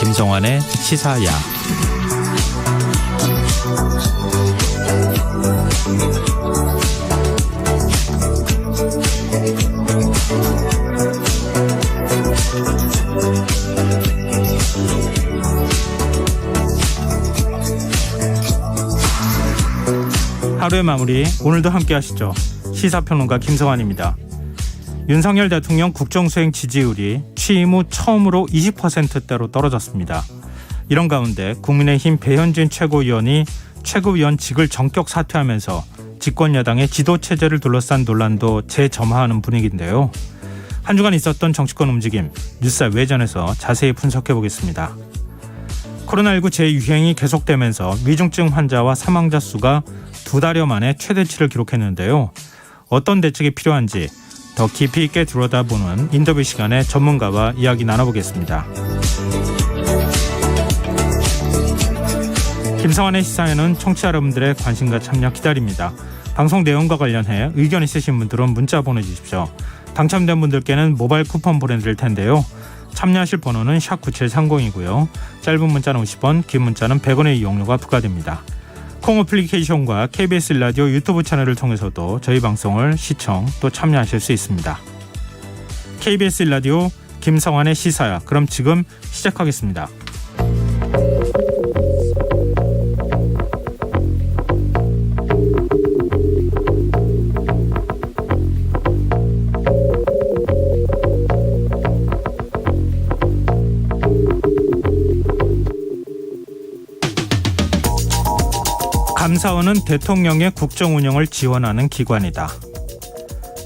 김성환의 시사야. 하루의 마무리, 오늘도 함께 하시죠. 시사평론가 김성환입니다. 윤석열 대통령 국정수행 지지율이 취임 후 처음으로 20%대로 떨어졌습니다. 이런 가운데 국민의힘 배현진 최고위원이 최고위원직을 전격 사퇴하면서 집권 여당의 지도체제를 둘러싼 논란도 재점화하는 분위기인데요. 한 주간 있었던 정치권 움직임, 뉴스 외전에서 자세히 분석해보겠습니다. 코로나19 재유행이 계속되면서 위중증 환자와 사망자 수가 2달여 만에 최대치를 기록했는데요. 어떤 대책이 필요한지 더 깊이 있게 들여다보는 인터뷰 시간에 전문가와 이야기 나눠보겠습니다. 김성환의 시사에는 청취자 여러분들의 관심과 참여 기다립니다. 방송 내용과 관련해 의견 있으신 분들은 문자 보내주십시오. 당첨된 분들께는 모바일 쿠폰 보내드릴 텐데요. 참여하실 번호는 샵9730이고요. 짧은 문자는 50원, 긴 문자는 100원의 이용료가 부과됩니다. 콩 어플리케이션과 KBS 라디오 유튜브 채널을 통해서도 저희 방송을 시청 또 참여하실 수 있습니다. KBS 라디오 김성환의 시사야. 그럼 지금 시작하겠습니다. 감사원은 대통령의 국정 운영을 지원하는 기관이다.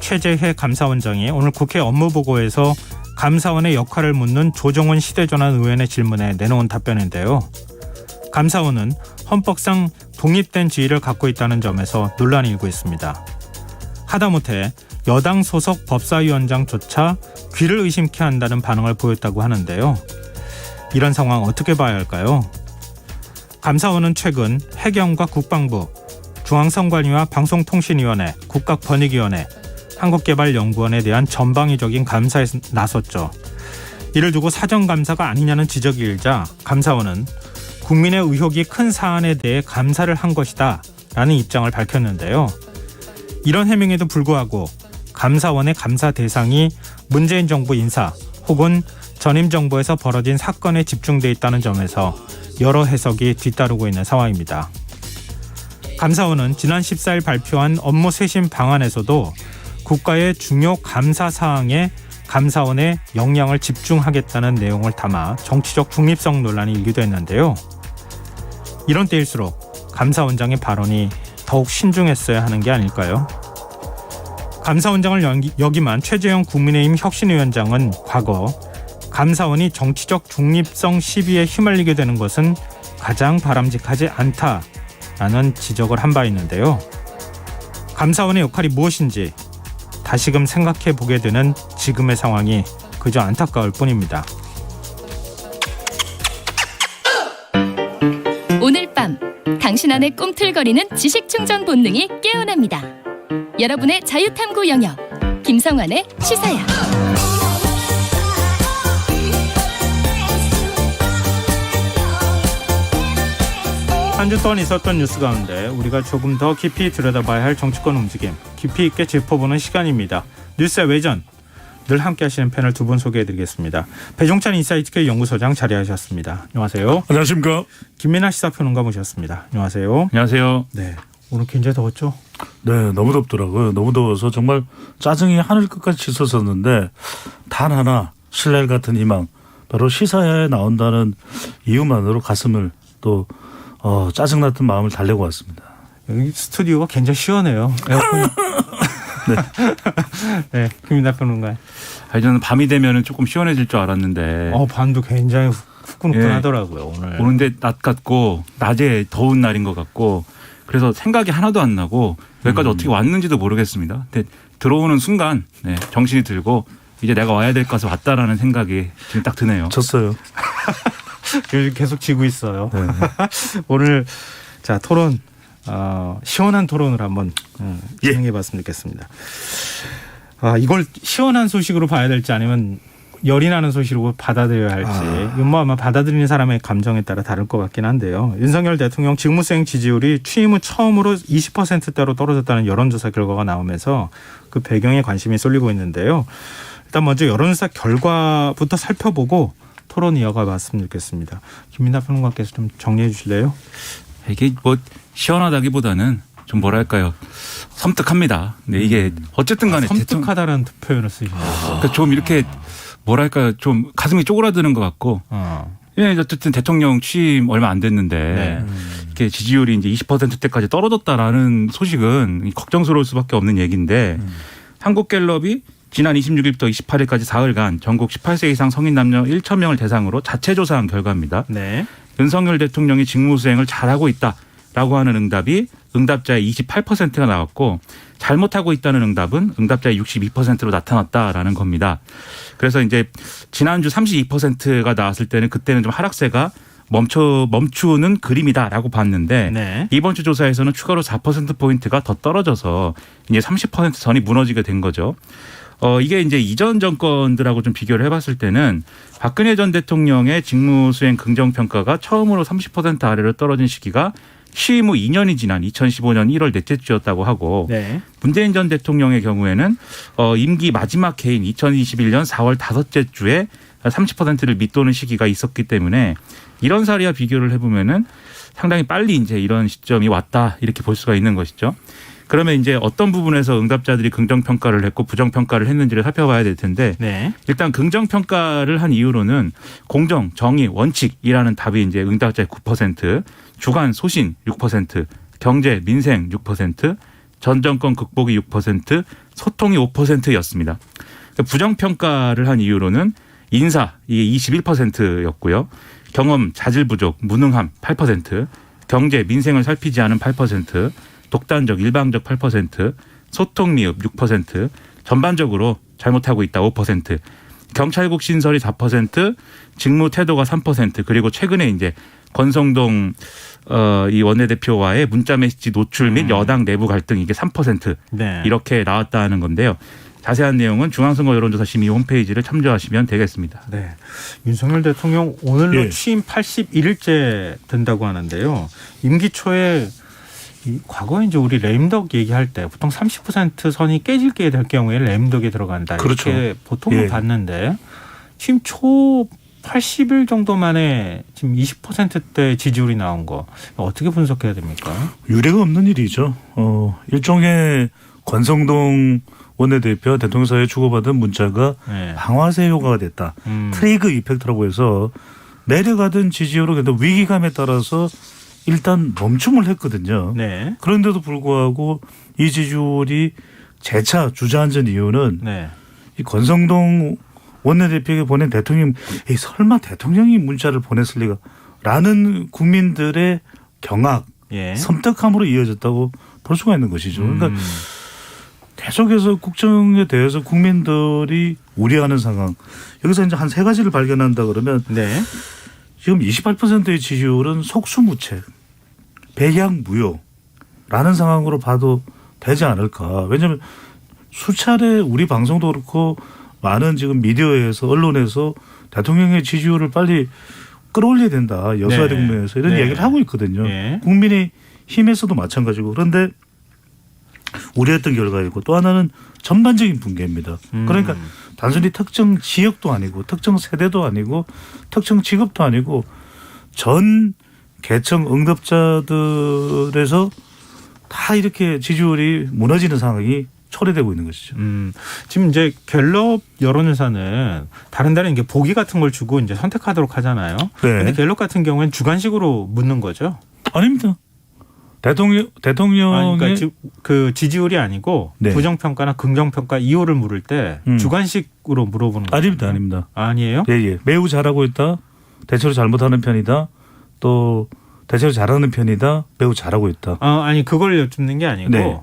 최재해 감사원장이 오늘 국회 업무보고에서 감사원의 역할을 묻는 조정훈 시대전환 의원의 질문에 내놓은 답변인데요. 감사원은 헌법상 독립된 지위를 갖고 있다는 점에서 논란이 일고 있습니다. 하다못해 여당 소속 법사위원장조차 귀를 의심케 한다는 반응을 보였다고 하는데요. 이런 상황 어떻게 봐야 할까요? 감사원은 최근 해경과 국방부, 중앙선관위와 방송통신위원회, 국가권익위원회, 한국개발연구원에 대한 전방위적인 감사에 나섰죠. 이를 두고 사전감사가 아니냐는 지적이 일자 감사원은 국민의 의혹이 큰 사안에 대해 감사를 한 것이다 라는 입장을 밝혔는데요. 이런 해명에도 불구하고 감사원의 감사 대상이 문재인 정부 인사 혹은 전임 정부에서 벌어진 사건에 집중돼 있다는 점에서 여러 해석이 뒤따르고 있는 상황입니다. 감사원은 지난 14일 발표한 업무 쇄신 방안에서도 국가의 중요 감사 사항에 감사원의 역량을 집중하겠다는 내용을 담아 정치적 중립성 논란이 일기도 했는데요. 이런 때일수록 감사원장의 발언이 더욱 신중했어야 하는 게 아닐까요? 감사원장을 역임한 최재형 국민의힘 혁신위원장은 과거 감사원이 정치적 중립성 시비에 휘말리게 되는 것은 가장 바람직하지 않다라는 지적을 한 바 있는데요. 감사원의 역할이 무엇인지 다시금 생각해 보게 되는 지금의 상황이 그저 안타까울 뿐입니다. 오늘 밤 당신 안의 꿈틀거리는 지식충전 본능이 깨어납니다. 여러분의 자유탐구 영역 김성환의 시사야. 한 주 동안 있었던 뉴스 가운데 우리가 조금 더 깊이 들여다봐야 할 정치권 움직임 깊이 있게 짚어보는 시간입니다. 뉴스의 외전 늘 함께 하시는 패널 두 분 소개해드리겠습니다. 배종찬 인사이트K 연구소장 자리하셨습니다. 안녕하세요. 안녕하십니까. 김민하 시사평론가 모셨습니다. 안녕하세요. 안녕하세요. 네, 오늘 굉장히 더웠죠? 네, 너무 덥더라고요. 너무 더워서 정말 짜증이 하늘 끝까지 치솟았는데 단 하나 신랄 같은 희망, 바로 시사야에 나온다는 이유만으로 가슴을 또 짜증났던 마음을 달래고 왔습니다. 여기 스튜디오가 굉장히 시원해요. 네. 네, 김민하 평론가. 아니, 저는 밤이 되면 조금 시원해질 줄 알았는데. 밤도 굉장히 후끈후끈하더라고요. 오늘. 오는데 낮 같고 낮에 더운 날인 것 같고 그래서 생각이 하나도 안 나고 여기까지 어떻게 왔는지도 모르겠습니다. 근데 들어오는 순간 정신이 들고 이제 내가 와야 될 것을 왔다라는 생각이 지금 딱 드네요. 졌어요. 요즘 계속 지고 있어요. 네. 오늘 자 토론 시원한 토론을 한번 진행해봤으면 좋겠습니다. 이걸 시원한 소식으로 봐야 될지 아니면 열이 나는 소식으로 받아들여야 할지 이건 뭐 아마 받아들이는 사람의 감정에 따라 다를 것 같긴 한데요. 윤석열 대통령 직무수행 지지율이 취임 후 처음으로 20%대로 떨어졌다는 여론조사 결과가 나오면서 그 배경에 관심이 쏠리고 있는데요. 일단 먼저 여론조사 결과부터 살펴보고 토론 이어가 봤으면 좋겠습니다. 김민하 평론가께서 좀 정리해 주실래요? 이게 뭐 시원하다기보다는 좀 뭐랄까요, 섬뜩합니다. 네, 이게 어쨌든 간에 섬뜩하다라는 표현을 쓰시네요. 그러니까 좀 이렇게 뭐랄까요, 좀 가슴이 쪼그라드는 것 같고. 어쨌든 대통령 취임 얼마 안 됐는데 이렇게 지지율이 이제 20%대까지 떨어졌다라는 소식은 걱정스러울 수밖에 없는 얘기인데 한국갤럽이 지난 26일부터 28일까지 사흘간 전국 18세 이상 성인 남녀 1,000명을 대상으로 자체 조사한 결과입니다. 네. 윤석열 대통령이 직무수행을 잘하고 있다라고 하는 응답이 응답자의 28%가 나왔고 잘못하고 있다는 응답은 응답자의 62%로 나타났다라는 겁니다. 그래서 이제 지난주 32%가 나왔을 때는 그때는 좀 하락세가 멈추는 그림이다라고 봤는데 네. 이번 주 조사에서는 추가로 4%포인트가 더 떨어져서 이제 30% 선이 무너지게 된 거죠. 이게 이제 이전 정권들하고 좀 비교를 해봤을 때는 박근혜 전 대통령의 직무수행 긍정평가가 처음으로 30% 아래로 떨어진 시기가 취임 후 2년이 지난 2015년 1월 넷째 주였다고 하고 네. 문재인 전 대통령의 경우에는 임기 마지막 해인 2021년 4월 다섯째 주에 30%를 밑도는 시기가 있었기 때문에 이런 사례와 비교를 해보면은 상당히 빨리 이제 이런 시점이 왔다 이렇게 볼 수가 있는 것이죠. 그러면 이제 어떤 부분에서 응답자들이 긍정평가를 했고 부정평가를 했는지를 살펴봐야 될 텐데 네. 일단 긍정평가를 한 이유로는 공정, 정의, 원칙이라는 답이 이제 응답자의 9%, 주관, 소신 6%, 경제, 민생 6%, 전 정권 극복이 6%, 소통이 5%였습니다. 부정평가를 한 이유로는 인사 이게 21%였고요. 경험, 자질 부족, 무능함 8%, 경제, 민생을 살피지 않은 8%, 독단적, 일방적 8%, 소통 미흡 6%, 전반적으로 잘못하고 있다 5%, 경찰국 신설이 4%, 직무 태도가 3%, 그리고 최근에 이제 권성동 이 원내대표와의 문자 메시지 노출 및 여당 내부 갈등 이게 3% 네. 이렇게 나왔다는 건데요. 자세한 내용은 중앙선거 여론조사심의 홈페이지를 참조하시면 되겠습니다. 네. 윤석열 대통령 오늘로 예. 취임 81일째 된다고 하는데요. 임기 초에 과거에 이제 우리 램덕 얘기할 때 보통 30% 선이 깨질 될 경우에 램덕에 들어간다. 그렇죠. 이렇게 보통 예. 봤는데 지금 초 80일 정도 만에 지금 20%대 지지율이 나온 거 어떻게 분석해야 됩니까? 유례가 없는 일이죠. 일종의 권성동 원내대표 대통령사에 주고받은 문자가 네. 방아쇠 효과가 됐다. 트리거 이펙트라고 해서 내려가던 지지율은 그래도 위기감에 따라서 일단 멈춤을 했거든요. 네. 그런데도 불구하고 이 지지율이 재차 주저앉은 이유는 네. 이 권성동 원내대표에게 보낸 대통령, 설마 대통령이 문자를 보냈을 리가 라는 국민들의 경악, 예. 섬뜩함으로 이어졌다고 볼 수가 있는 것이죠. 그러니까 계속해서 국정에 대해서 국민들이 우려하는 상황. 여기서 이제 한 세 가지를 발견한다 그러면 네. 지금 28%의 지지율은 속수무책, 백약무효라는 상황으로 봐도 되지 않을까. 왜냐하면 수차례 우리 방송도 그렇고 많은 지금 미디어에서 언론에서 대통령의 지지율을 빨리 끌어올려야 된다. 여소야대 네. 국면에서 이런 네. 얘기를 하고 있거든요. 네. 국민의 힘에서도 마찬가지고. 그런데 우려했던 결과이고 또 하나는 전반적인 붕괴입니다. 그러니까 단순히 특정 지역도 아니고 특정 세대도 아니고 특정 직업도 아니고 전 계층 응답자들에서 다 이렇게 지지율이 무너지는 상황이 초래되고 있는 것이죠. 지금 이제 갤럽 여론조사는 다른 데는 이게 보기 같은 걸 주고 이제 선택하도록 하잖아요. 네. 근데 갤럽 같은 경우에는 주관식으로 묻는 거죠. 아닙니다. 대통령의 그러니까 그 지지율이 아니고 네. 부정평가나 긍정평가 이유를 물을 때 주관식으로 물어보는 거죠. 아닙니다. 아니에요? 예. 매우 잘하고 있다. 대체로 잘못하는 편이다. 또 대체로 잘하는 편이다. 매우 잘하고 있다. 아니 그걸 여쭙는 게 아니고 네.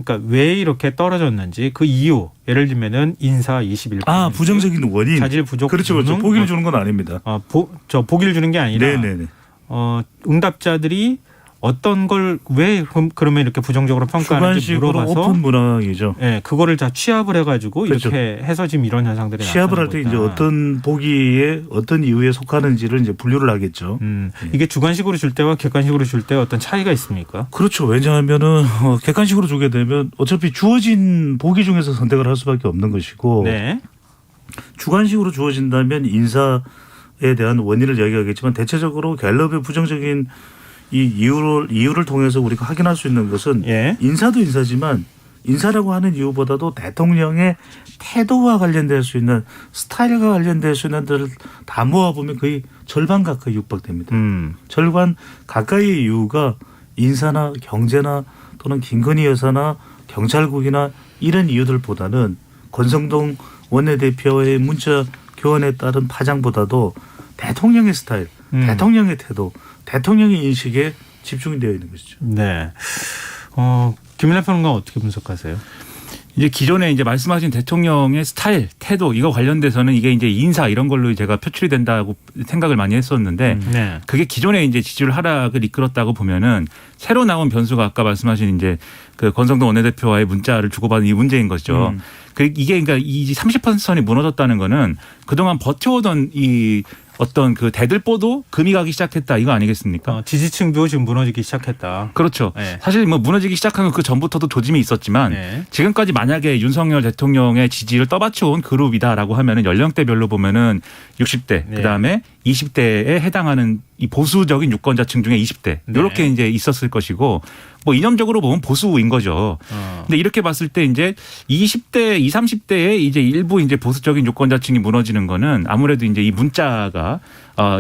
그러니까 왜 이렇게 떨어졌는지 그 이유. 예를 들면은 인사 21%. 부정적인 원인. 자질 부족. 그렇죠. 무능, 보기를 주는 건 아닙니다. 보기를 주는 게 아니라 네네네. 응답자들이 어떤 걸 왜 그러면 이렇게 부정적으로 평가하는지 주관식으로 물어봐서 오픈 문항이죠. 네, 그거를 다 취합을 해가지고 그렇죠. 이렇게 해서 지금 이런 현상들이 취합을 할 나타나고 때 있다. 이제 어떤 보기에 어떤 이유에 속하는지를 이제 분류를 하겠죠. 이게 주관식으로 줄 때와 객관식으로 줄 때 어떤 차이가 있습니까? 그렇죠. 왜냐하면은 객관식으로 주게 되면 어차피 주어진 보기 중에서 선택을 할 수밖에 없는 것이고 네. 주관식으로 주어진다면 인사에 대한 원인을 이야기하겠지만 대체적으로 갤럽의 부정적인 이 이유를 통해서 우리가 확인할 수 있는 것은 예. 인사도 인사지만 인사라고 하는 이유보다도 대통령의 태도와 관련될 수 있는 스타일과 관련될 수 있는 데를 다 모아보면 거의 절반 가까이 육박됩니다. 절반 가까이의 이유가 인사나 경제나 또는 김건희 여사나 경찰국이나 이런 이유들보다는 권성동 원내대표의 문자 교환에 따른 파장보다도 대통령의 스타일, 대통령의 태도, 대통령의 인식에 집중이 되어 있는 것이죠. 네. 김민하 평론가 어떻게 분석하세요? 이제 기존에 이제 말씀하신 대통령의 스타일, 태도 이거 관련돼서는 이게 이제 인사 이런 걸로 제가 표출이 된다고 생각을 많이 했었는데 네. 그게 기존에 이제 지지율 하락을 이끌었다고 보면은 새로 나온 변수가 아까 말씀하신 이제 그 권성동 원내대표와의 문자를 주고받은 이 문제인 거죠. 이게 그러니까 이 30%선이 무너졌다는 거는 그동안 버텨오던 이 어떤 그 대들보도 금이 가기 시작했다 이거 아니겠습니까? 지지층도 지금 무너지기 시작했다. 그렇죠. 네. 사실 뭐 무너지기 시작한 건 그 전부터도 조짐이 있었지만 네. 지금까지 만약에 윤석열 대통령의 지지를 떠받쳐온 그룹이다라고 하면은 연령대별로 보면은 60대 네. 그다음에 20대에 해당하는 이 보수적인 유권자층 중에 20대 네. 이렇게 이제 있었을 것이고 뭐 이념적으로 보면 보수인 거죠. 근데 이렇게 봤을 때 이제 20대, 20, 30대에 이제 일부 이제 보수적인 유권자층이 무너지는 거는 아무래도 이제 이 문자가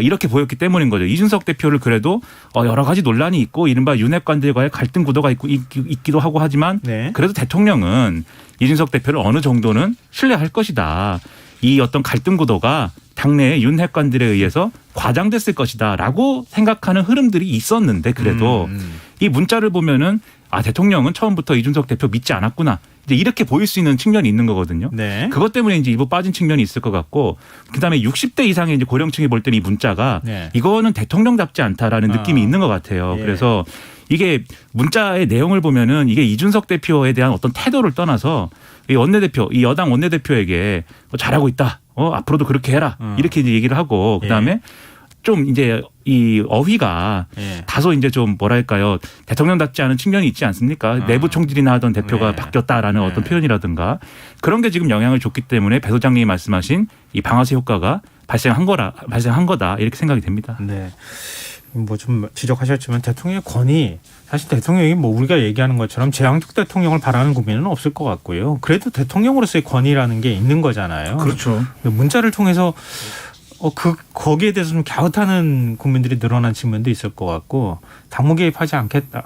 이렇게 보였기 때문인 거죠. 이준석 대표를 그래도 여러 가지 논란이 있고 이른바 윤핵관들과의 갈등 구도가 있기도 하고 하지만 네. 그래도 대통령은 이준석 대표를 어느 정도는 신뢰할 것이다. 이 어떤 갈등 구도가 당내의 윤핵관들에 의해서 과장됐을 것이다라고 생각하는 흐름들이 있었는데 그래도 이 문자를 보면은 대통령은 처음부터 이준석 대표 믿지 않았구나. 이제 이렇게 보일 수 있는 측면이 있는 거거든요. 네. 그것 때문에 이제 일부 빠진 측면이 있을 것 같고 그다음에 60대 이상의 이제 고령층이 볼 때는 이 문자가 네. 이거는 대통령답지 않다라는 느낌이 있는 것 같아요. 예. 그래서 이게 문자의 내용을 보면은 이게 이준석 대표에 대한 어떤 태도를 떠나서 이 원내대표, 이 여당 원내대표에게 잘하고 있다. 앞으로도 그렇게 해라. 이렇게 이제 얘기를 하고 그다음에 좀 이제 이 어휘가 예. 다소 이제 좀 뭐랄까요 대통령답지 않은 측면이 있지 않습니까? 내부 총질이나 하던 대표가 네. 바뀌었다라는 네. 어떤 표현이라든가 그런 게 지금 영향을 줬기 때문에 배 소장님이 말씀하신 이 방아쇠 효과가 발생한 거다 이렇게 생각이 됩니다. 네. 뭐 좀 지적하셨지만 대통령의 권위 사실 대통령이 뭐 우리가 얘기하는 것처럼 재앙적 대통령을 바라는 국민은 없을 것 같고요. 그래도 대통령으로서의 권위라는 게 있는 거잖아요. 그렇죠. 문자를 통해서 거기에 대해서 좀 갸웃하는 국민들이 늘어난 측면도 있을 것 같고 당무 개입하지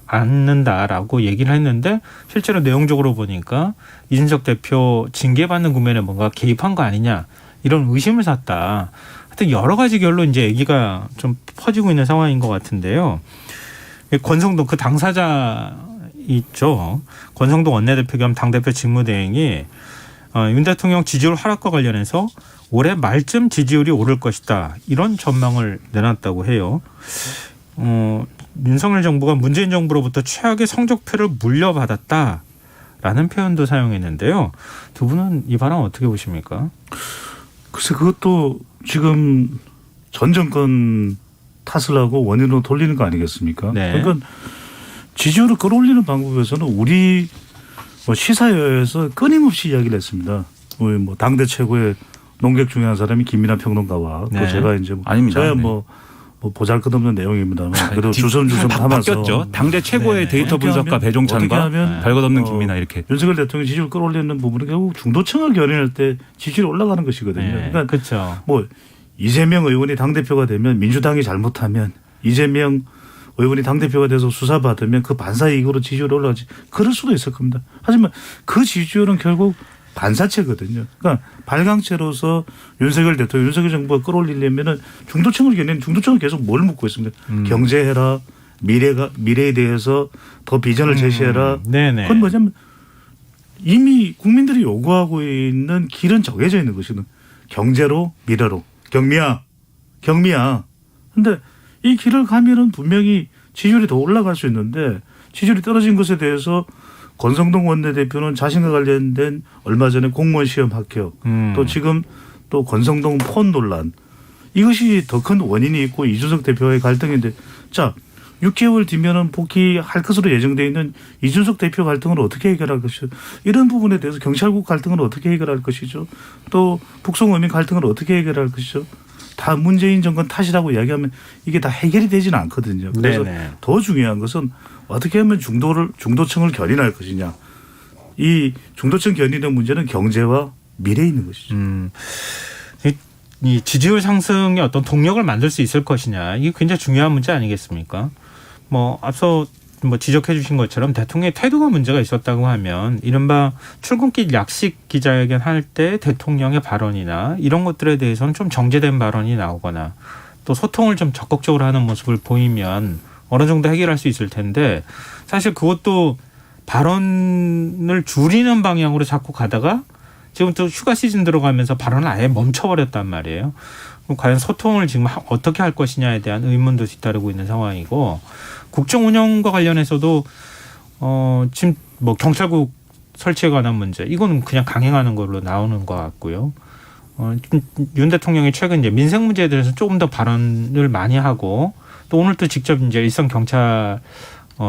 않는다라고 얘기를 했는데 실제로 내용적으로 보니까 이준석 대표 징계받는 국면에 뭔가 개입한 거 아니냐 이런 의심을 샀다. 하여튼 여러 가지 결로 이제 얘기가 좀 퍼지고 있는 상황인 것 같은데요. 권성동 그 당사자 있죠. 권성동 원내대표 겸 당대표 직무대행이 윤 대통령 지지율 하락과 관련해서 올해 말쯤 지지율이 오를 것이다. 이런 전망을 내놨다고 해요. 윤석열 정부가 문재인 정부로부터 최악의 성적표를 물려받았다라는 표현도 사용했는데요. 두 분은 이 발언 어떻게 보십니까? 글쎄 그것도 지금 전 정권 탓을 하고 원인으로 돌리는 거 아니겠습니까? 네. 그러니까 지지율을 끌어올리는 방법에서는 우리 시사회에서 끊임없이 이야기를 했습니다. 우리 뭐 당대 최고의 농객 중에 한 사람이 김민하 평론가와 네. 또 제가 이제 아닙니다. 저야 네. 뭐 보잘것없는 내용입니다만 그래도 주섬주섬 하면서 바뀌었죠. 당대 최고의 네. 데이터 어떻게 분석가 하면 배종찬과 별것없는 김민하 이렇게. 윤석열 대통령이 지지율 끌어올리는 부분은 결국 중도층을 겨냥할 때 지지율이 올라가는 것이거든요. 네. 그러니까 그렇죠. 뭐 이재명 의원이 당대표가 되면 민주당이 잘못하면 이재명 의원이 당대표가 돼서 수사받으면 그 반사 이익으로 지지율이 올라가지 그럴 수도 있을 겁니다. 하지만 그 지지율은 결국 반사체거든요. 그러니까 발광체로서 윤석열 대통령, 윤석열 정부가 끌어올리려면은 중도층을 겨낸 중도층은 계속 뭘 묻고 있습니다. 경제해라, 미래에 대해서 더 비전을 제시해라. 네네. 그건 뭐냐면 이미 국민들이 요구하고 있는 길은 정해져 있는 것이거든. 경제로 미래로. 경미야. 근데 이 길을 가면은 분명히 지지율이 더 올라갈 수 있는데 지지율이 떨어진 것에 대해서 권성동 원내대표는 자신과 관련된 얼마 전에 공무원 시험 합격 또 지금 또 권성동 폰 논란 이것이 더 큰 원인이 있고 이준석 대표와의 갈등인데 자 6개월 뒤면은 복귀할 것으로 예정되어 있는 이준석 대표 갈등을 어떻게 해결할 것이죠. 이런 부분에 대해서 경찰국 갈등을 어떻게 해결할 것이죠. 또 북송어민 갈등을 어떻게 해결할 것이죠. 다 문재인 정권 탓이라고 이야기하면 이게 다 해결이 되지는 않거든요. 그래서 네네. 더 더 중요한 것은 어떻게 하면 중도층을 견인할 것이냐. 이 중도층 견인의 문제는 경제와 미래에 있는 것이죠. 이 지지율 상승의 어떤 동력을 만들 수 있을 것이냐 이게 굉장히 중요한 문제 아니겠습니까? 뭐 앞서 뭐 지적해 주신 것처럼 대통령의 태도가 문제가 있었다고 하면 이른바 출근길 약식 기자회견 할 때 대통령의 발언이나 이런 것들에 대해서는 좀 정제된 발언이 나오거나 또 소통을 좀 적극적으로 하는 모습을 보이면 어느 정도 해결할 수 있을 텐데 사실 그것도 발언을 줄이는 방향으로 자꾸 가다가 지금 또 휴가 시즌 들어가면서 발언을 아예 멈춰버렸단 말이에요. 그럼 과연 소통을 지금 어떻게 할 것이냐에 대한 의문도 뒤따르고 있는 상황이고 국정 운영과 관련해서도 지금 뭐 경찰국 설치에 관한 문제 이거는 그냥 강행하는 걸로 나오는 것 같고요. 윤 대통령이 최근 이제 민생 문제에 대해서 조금 더 발언을 많이 하고 또 오늘 또 직접 이제 일선 경찰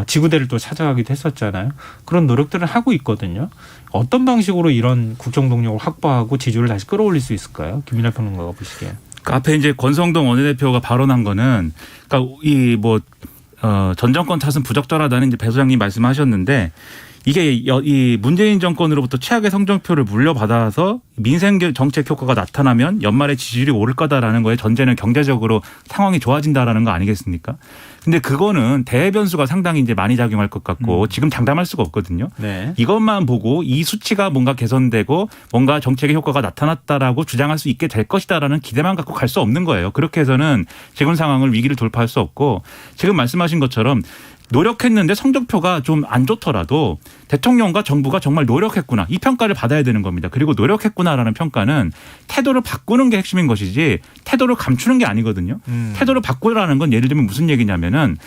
지구대를 또 찾아가기도 했었잖아요. 그런 노력들을 하고 있거든요. 어떤 방식으로 이런 국정 동력을 확보하고 지지율을 다시 끌어올릴 수 있을까요? 김민하 평론가가 보시기에. 그 앞에 이제 권성동 원내대표가 발언한 거는 그러니까 이 뭐 전 정권 탓은 부적절하다는 이제 배 소장님 말씀하셨는데 이게 이 문재인 정권으로부터 최악의 성적표를 물려받아서 민생 정책 효과가 나타나면 연말에 지지율이 오를 거다라는 거에 전제는 경제적으로 상황이 좋아진다라는 거 아니겠습니까? 근데 그거는 대변수가 상당히 이제 많이 작용할 것 같고 지금 장담할 수가 없거든요. 네. 이것만 보고 이 수치가 뭔가 개선되고 뭔가 정책의 효과가 나타났다라고 주장할 수 있게 될 것이다라는 기대만 갖고 갈 수 없는 거예요. 그렇게 해서는 지금 상황을 위기를 돌파할 수 없고 지금 말씀하신 것처럼 노력했는데 성적표가 좀 안 좋더라도 대통령과 정부가 정말 노력했구나. 이 평가를 받아야 되는 겁니다. 그리고 노력했구나라는 평가는 태도를 바꾸는 게 핵심인 것이지 태도를 감추는 게 아니거든요. 태도를 바꾸라는 건 예를 들면 무슨 얘기냐면은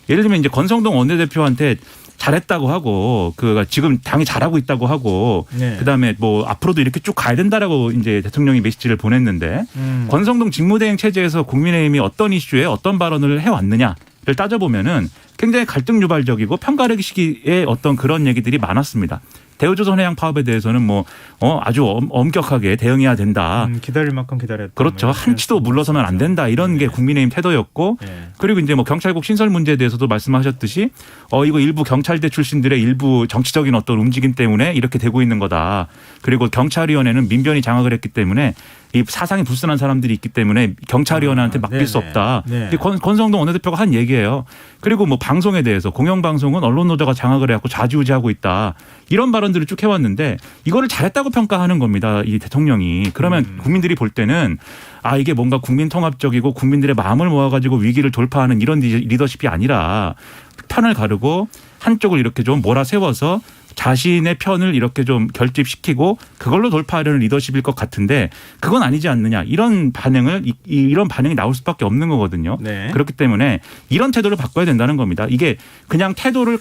예를 들면 이제 권성동 원내대표한테 잘했다고 하고 그 지금 당이 잘하고 있다고 하고 네. 그다음에 뭐 앞으로도 이렇게 쭉 가야 된다라고 이제 대통령이 메시지를 보냈는데 권성동 직무대행 체제에서 국민의힘이 어떤 이슈에 어떤 발언을 해왔느냐를 따져보면은 굉장히 갈등 유발적이고 편가르기 시기에 어떤 그런 얘기들이 많았습니다. 대우조선 해양 파업에 대해서는 뭐 아주 엄격하게 대응해야 된다. 기다릴 만큼 기다렸다. 그렇죠. 한치도 물러서면 안 된다. 이런 게 국민의힘 태도였고 네. 그리고 이제 뭐 경찰국 신설 문제에 대해서도 말씀하셨듯이 이거 일부 경찰대 출신들의 일부 정치적인 어떤 움직임 때문에 이렇게 되고 있는 거다. 그리고 경찰위원회는 민변이 장악을 했기 때문에 이 사상이 불순한 사람들이 있기 때문에 경찰위원회한테 맡길 수 없다. 네. 권성동 원내대표가 한 얘기예요. 그리고 뭐 방송에 대해서 공영방송은 언론노조가 장악을 해갖고 좌지우지하고 있다. 이런 발언들을 쭉 해왔는데 이거를 잘했다고 평가하는 겁니다. 이 대통령이. 그러면 국민들이 볼 때는 이게 뭔가 국민 통합적이고 국민들의 마음을 모아가지고 위기를 돌파하는 이런 리더십이 아니라 편을 가르고 한쪽을 이렇게 좀 몰아세워서 자신의 편을 이렇게 좀 결집시키고 그걸로 돌파하려는 리더십일 것 같은데 그건 아니지 않느냐 이런 반응이 나올 수밖에 없는 거거든요. 네. 그렇기 때문에 이런 태도를 바꿔야 된다는 겁니다. 이게 그냥 태도를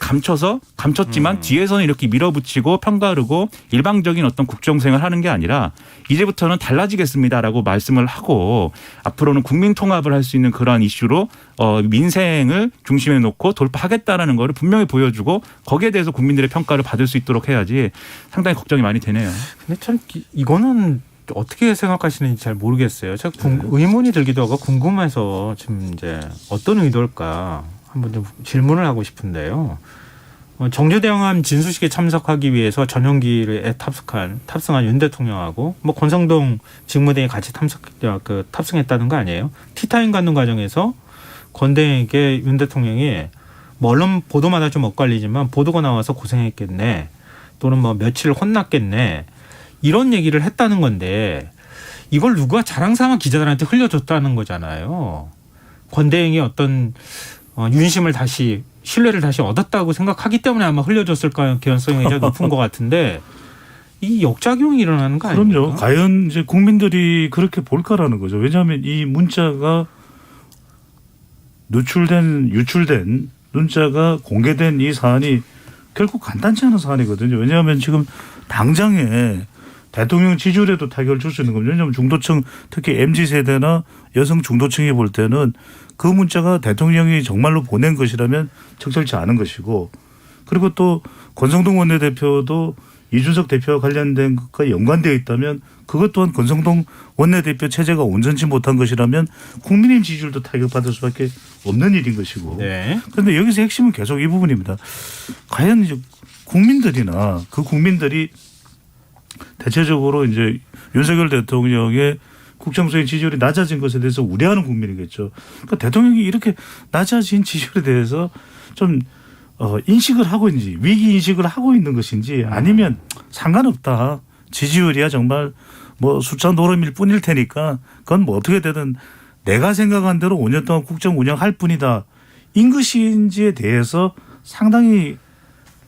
감췄지만 뒤에서는 이렇게 밀어붙이고 편가르고 일방적인 어떤 국정생활을 하는 게 아니라 이제부터는 달라지겠습니다라고 말씀을 하고 앞으로는 국민 통합을 할 수 있는 그러한 이슈로 민생을 중심에 놓고 돌파하겠다라는 거를 분명히 보여주고 거기에 대해서 국민들의 평가를 받을 수 있도록 해야지 상당히 걱정이 많이 되네요. 근데 참 이거는 어떻게 생각하시는지 잘 모르겠어요. 제가 의문이 들기도 하고 궁금해서 지금 이제 어떤 의도일까 한번 좀 질문을 하고 싶은데요. 정주대왕암 진수식에 참석하기 위해서 전용기에 탑승한 윤 대통령하고 뭐 권성동 직무대행이 같이 탑승했다는 거 아니에요? 티타임 갖는 과정에서 권대행에게 윤 대통령이 뭐 언론 보도마다 좀 엇갈리지만 보도가 나와서 고생했겠네 또는 뭐 며칠 혼났겠네 이런 얘기를 했다는 건데 이걸 누가 자랑삼아 기자들한테 흘려줬다는 거잖아요. 권대행이 어떤 윤심을 신뢰를 다시 얻었다고 생각하기 때문에 아마 흘려줬을 가능성이 굉장히 높은 것 같은데 이 역작용이 일어나는 거 아닙니까? 그럼요. 과연 이제 국민들이 그렇게 볼까라는 거죠. 왜냐하면 이 문자가 유출된 문자가 공개된 이 사안이 결코 간단치 않은 사안이거든요. 왜냐하면 지금 당장에 대통령 지지율에도 타격을 줄 수 있는 겁니다. 왜냐하면 중도층 특히 MZ세대나 여성 중도층이 볼 때는 그 문자가 대통령이 정말로 보낸 것이라면 적절치 않은 것이고 그리고 또 권성동 원내대표도 이준석 대표와 관련된 것과 연관되어 있다면 그것 또한 권성동 원내대표 체제가 온전치 못한 것이라면 국민의힘 지지율도 타격받을 수밖에 없는 일인 것이고 네. 그런데 여기서 핵심은 계속 이 부분입니다. 과연 이제 국민들이나 그 국민들이 대체적으로 이제 윤석열 대통령의 국정수행 지지율이 낮아진 것에 대해서 우려하는 국민이겠죠. 그러니까 대통령이 이렇게 낮아진 지지율에 대해서 좀 인식을 하고 있는지 위기 인식을 하고 있는 것인지 아니면 상관없다. 지지율이야 정말 뭐 숫자 노름일 뿐일 테니까 그건 뭐 어떻게 되든 내가 생각한 대로 5년 동안 국정 운영할 뿐이다. 인 것인지에 대해서 상당히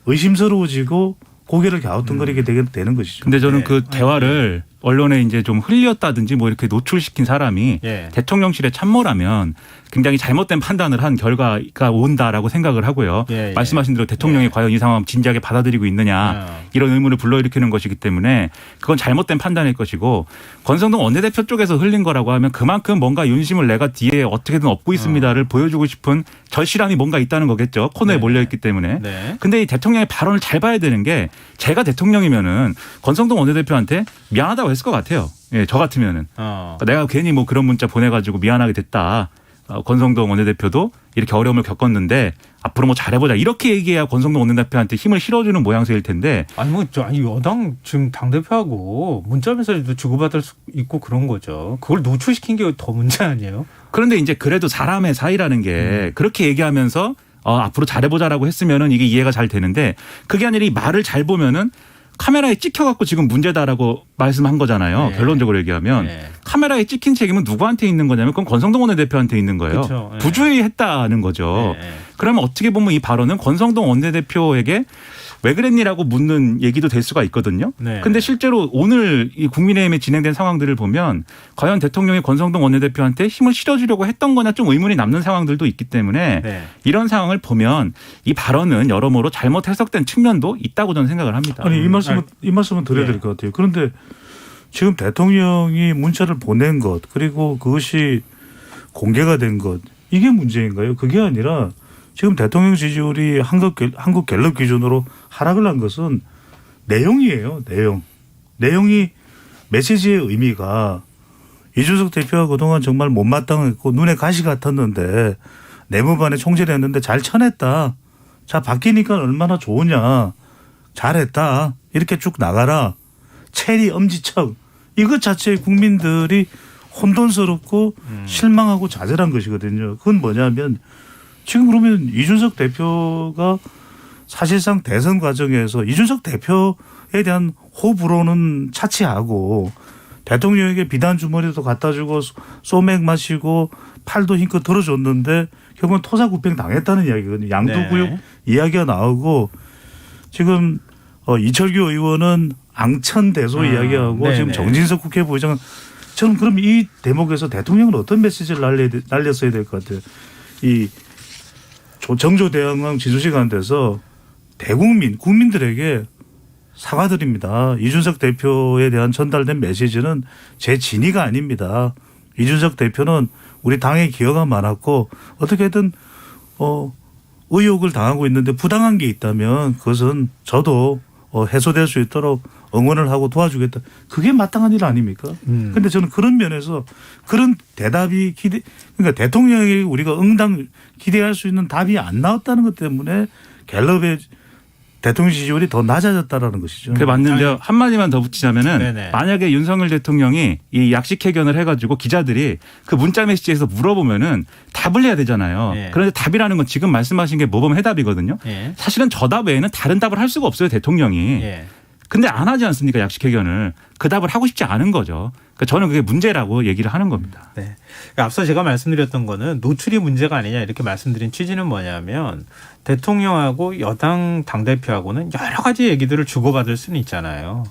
의심스러워지고 고개를 갸우뚱거리게 되는 것이죠. 근데 저는 네. 그 대화를 언론에 이제 좀 흘렸다든지 뭐 이렇게 노출시킨 사람이 예. 대통령실의 참모라면 굉장히 잘못된 판단을 한 결과가 온다라고 생각을 하고요. 예, 예. 말씀하신 대로 대통령이 예. 과연 이 상황을 진지하게 받아들이고 있느냐 이런 의문을 불러일으키는 것이기 때문에 그건 잘못된 판단일 것이고 권성동 원내대표 쪽에서 흘린 거라고 하면 그만큼 뭔가 윤심을 내가 뒤에 어떻게든 업고 있습니다를 보여주고 싶은 절실함이 뭔가 있다는 거겠죠. 코너에 네. 몰려있기 때문에. 네. 근데 이 대통령의 발언을 잘 봐야 되는 게 제가 대통령이면은 권성동 원내대표한테 미안하다고 했을 것 같아요. 예, 저 같으면은. 그러니까 내가 괜히 뭐 그런 문자 보내가지고 미안하게 됐다. 권성동 원내대표도 이렇게 어려움을 겪었는데 앞으로 뭐 잘해보자. 이렇게 얘기해야 권성동 원내대표한테 힘을 실어주는 모양새일 텐데. 아니 여당 지금 당대표하고 문자 메시지도 주고받을 수 있고 그런 거죠. 그걸 노출시킨 게 더 문제 아니에요? 그런데 이제 그래도 사람의 사이라는 게 그렇게 얘기하면서 앞으로 잘해보자라고 했으면은 이게 이해가 잘 되는데 그게 아니라 이 말을 잘 보면은 카메라에 찍혀갖고 지금 문제다라고 말씀한 거잖아요. 네. 결론적으로 얘기하면 네. 카메라에 찍힌 책임은 누구한테 있는 거냐면 그건 권성동 원내대표한테 있는 거예요. 그렇죠. 네. 부주의 했다는 거죠. 네. 그러면 어떻게 보면 이 발언은 권성동 원내대표에게 왜 그랬니라고 묻는 얘기도 될 수가 있거든요. 네. 근데 실제로 오늘 이 국민의힘에 진행된 상황들을 보면 과연 대통령이 권성동 원내대표한테 힘을 실어주려고 했던 거냐 좀 의문이 남는 상황들도 있기 때문에 네. 이런 상황을 보면 이 발언은 여러모로 잘못 해석된 측면도 있다고 저는 생각을 합니다. 아니 이 말씀은 드려야 될 것 같아요. 그런데 지금 대통령이 문자를 보낸 것 그리고 그것이 공개가 된 것 이게 문제인가요? 그게 아니라 지금 대통령 지지율이 한국 갤럽 기준으로 하락을 한 것은 내용이에요. 내용이 메시지의 의미가 이준석 대표가 그동안 정말 못마땅했고 눈에 가시 같았는데 내무반에 총재했는데 잘 쳐냈다. 자 바뀌니까 얼마나 좋으냐. 잘했다. 이렇게 쭉 나가라. 체리 엄지척. 이것 자체에 국민들이 혼돈스럽고 실망하고 좌절한 것이거든요. 그건 뭐냐면 지금 그러면 이준석 대표가 사실상 대선 과정에서 이준석 대표에 대한 호불호는 차치하고 대통령에게 비단 주머니도 갖다 주고 소맥 마시고 팔도 힘껏 들어줬는데 결국은 토사구팽 당했다는 이야기거든요. 양도구역 네. 이야기가 나오고 지금 이철규 의원은 앙천대소 이야기하고 네네. 지금 정진석 국회부의장은 저는 그럼 이 대목에서 대통령은 어떤 메시지를 날렸어야 될 것 같아요. 이 정조대왕왕 지도시간돼서 국민들에게 사과드립니다. 이준석 대표에 대한 전달된 메시지는 제 진의가 아닙니다. 이준석 대표는 우리 당에 기여가 많았고 어떻게든 의혹을 당하고 있는데 부당한 게 있다면 그것은 저도 해소될 수 있도록 응원을 하고 도와주겠다. 그게 마땅한 일 아닙니까? 그런데 저는 그런 면에서 그런 대답이 그러니까 대통령에게 우리가 응당 기대할 수 있는 답이 안 나왔다는 것 때문에 갤럽의 대통령 지지율이 더 낮아졌다라는 것이죠. 그게 맞는데요. 한마디만 더 붙이자면은 네네. 만약에 윤석열 대통령이 이 약식회견을 해가지고 기자들이 그 문자 메시지에서 물어보면은 답을 해야 되잖아요. 네. 그런데 답이라는 건 지금 말씀하신 게 모범 해답이거든요. 예. 사실은 저 답 외에는 다른 답을 할 수가 없어요. 대통령이. 예. 근데 안 하지 않습니까? 약식회견을. 그 답을 하고 싶지 않은 거죠. 그러니까 저는 그게 문제라고 얘기를 하는 겁니다. 네. 그러니까 앞서 제가 말씀드렸던 거는 노출이 문제가 아니냐 이렇게 말씀드린 취지는 뭐냐면 대통령하고 여당 당대표하고는 여러 가지 얘기들을 주고받을 수는 있잖아요.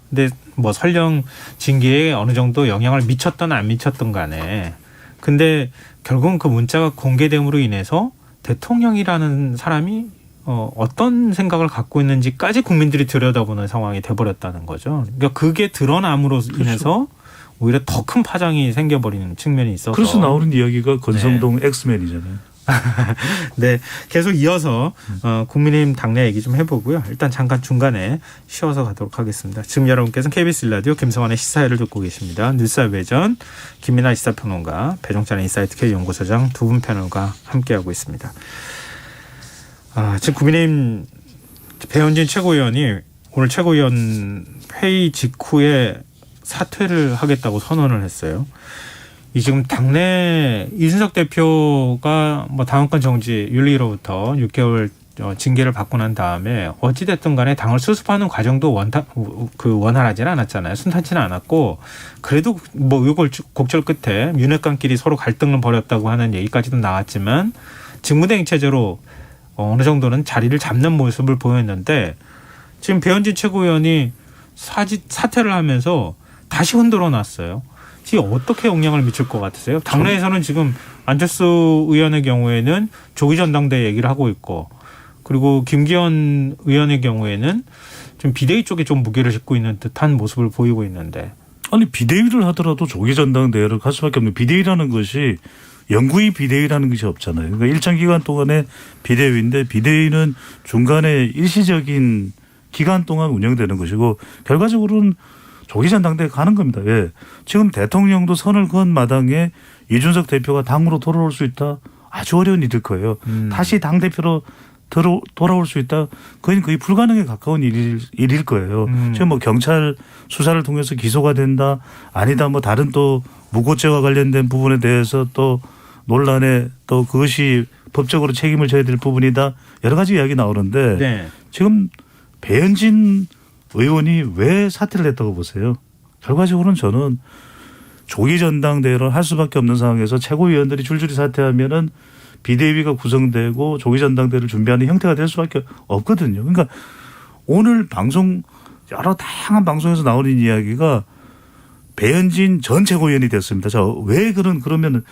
근데 뭐 설령 징계에 어느 정도 영향을 미쳤던 안 미쳤던 간에 근데 결국은 그 문자가 공개됨으로 인해서 대통령이라는 사람이 어떤 생각을 갖고 있는지까지 국민들이 들여다보는 상황이 돼버렸다는 거죠. 그러니까 그게 드러남으로 인해서 오히려 더 큰 파장이 생겨버리는 측면이 있어서. 그래서 나오는 이야기가 권성동 엑스맨이잖아요. 네, 계속 이어서 국민의힘 당내 얘기 좀 해보고요. 일단 잠깐 중간에 쉬어서 가도록 하겠습니다. 지금 여러분께서는 KBS 1라디오 김성환의 시사회를 듣고 계십니다. 뉴스외전 김민아 시사평론가, 배종찬의 인사이트 K연구소장 두 분 패널과 함께하고 있습니다. 지금 국민의힘 배현진 최고위원이 오늘 최고위원 회의 직후에 사퇴를 하겠다고 선언을 했어요. 이 지금 당내 이준석 대표가 뭐 당원권 정지 윤리로부터 6개월 징계를 받고 난 다음에 어찌됐든 간에 당을 수습하는 과정도 원활하지는 않았잖아요. 순탄치는 않았고 그래도 뭐 우여곡절 끝에 윤핵관끼리 서로 갈등을 벌였다고 하는 얘기까지도 나왔지만 직무대행 체제로 어느 정도는 자리를 잡는 모습을 보였는데 지금 배현진 최고위원이 사퇴를 하면서 다시 흔들어 놨어요. 지금 어떻게 영향을 미칠 것 같으세요? 당내에서는 지금 안철수 의원의 경우에는 조기 전당대 얘기를 하고 있고 그리고 김기현 의원의 경우에는 좀 비대위 쪽에 좀 무게를 싣고 있는 듯한 모습을 보이고 있는데. 아니 비대위를 하더라도 조기 전당대회를 갈 수밖에 없는 비대위라는 것이 영구히 비대위라는 것이 없잖아요. 그러니까 일정 기간 동안의 비대위인데 비대위는 중간에 일시적인 기간 동안 운영되는 것이고 결과적으로는 조기 전당대회 가는 겁니다. 예. 지금 대통령도 선을 그은 마당에 이준석 대표가 당으로 돌아올 수 있다. 아주 어려운 일일 거예요. 다시 당대표로 돌아올 수 있다. 그건 거의 불가능에 가까운 일일 거예요. 지금 뭐 경찰 수사를 통해서 기소가 된다. 아니다. 뭐 다른 또 무고죄와 관련된 부분에 대해서 또 논란에 또 그것이 법적으로 책임을 져야 될 부분이다. 여러 가지 이야기 나오는데 네. 지금 배현진 의원이 왜 사퇴를 했다고 보세요? 결과적으로는 저는 조기 전당대회를 할 수밖에 없는 상황에서 최고위원들이 줄줄이 사퇴하면은 비대위가 구성되고 조기 전당대회를 준비하는 형태가 될 수밖에 없거든요. 그러니까 오늘 방송 여러 다양한 방송에서 나오는 이야기가 배현진 전 최고위원이 됐습니다. 자, 왜 그러면은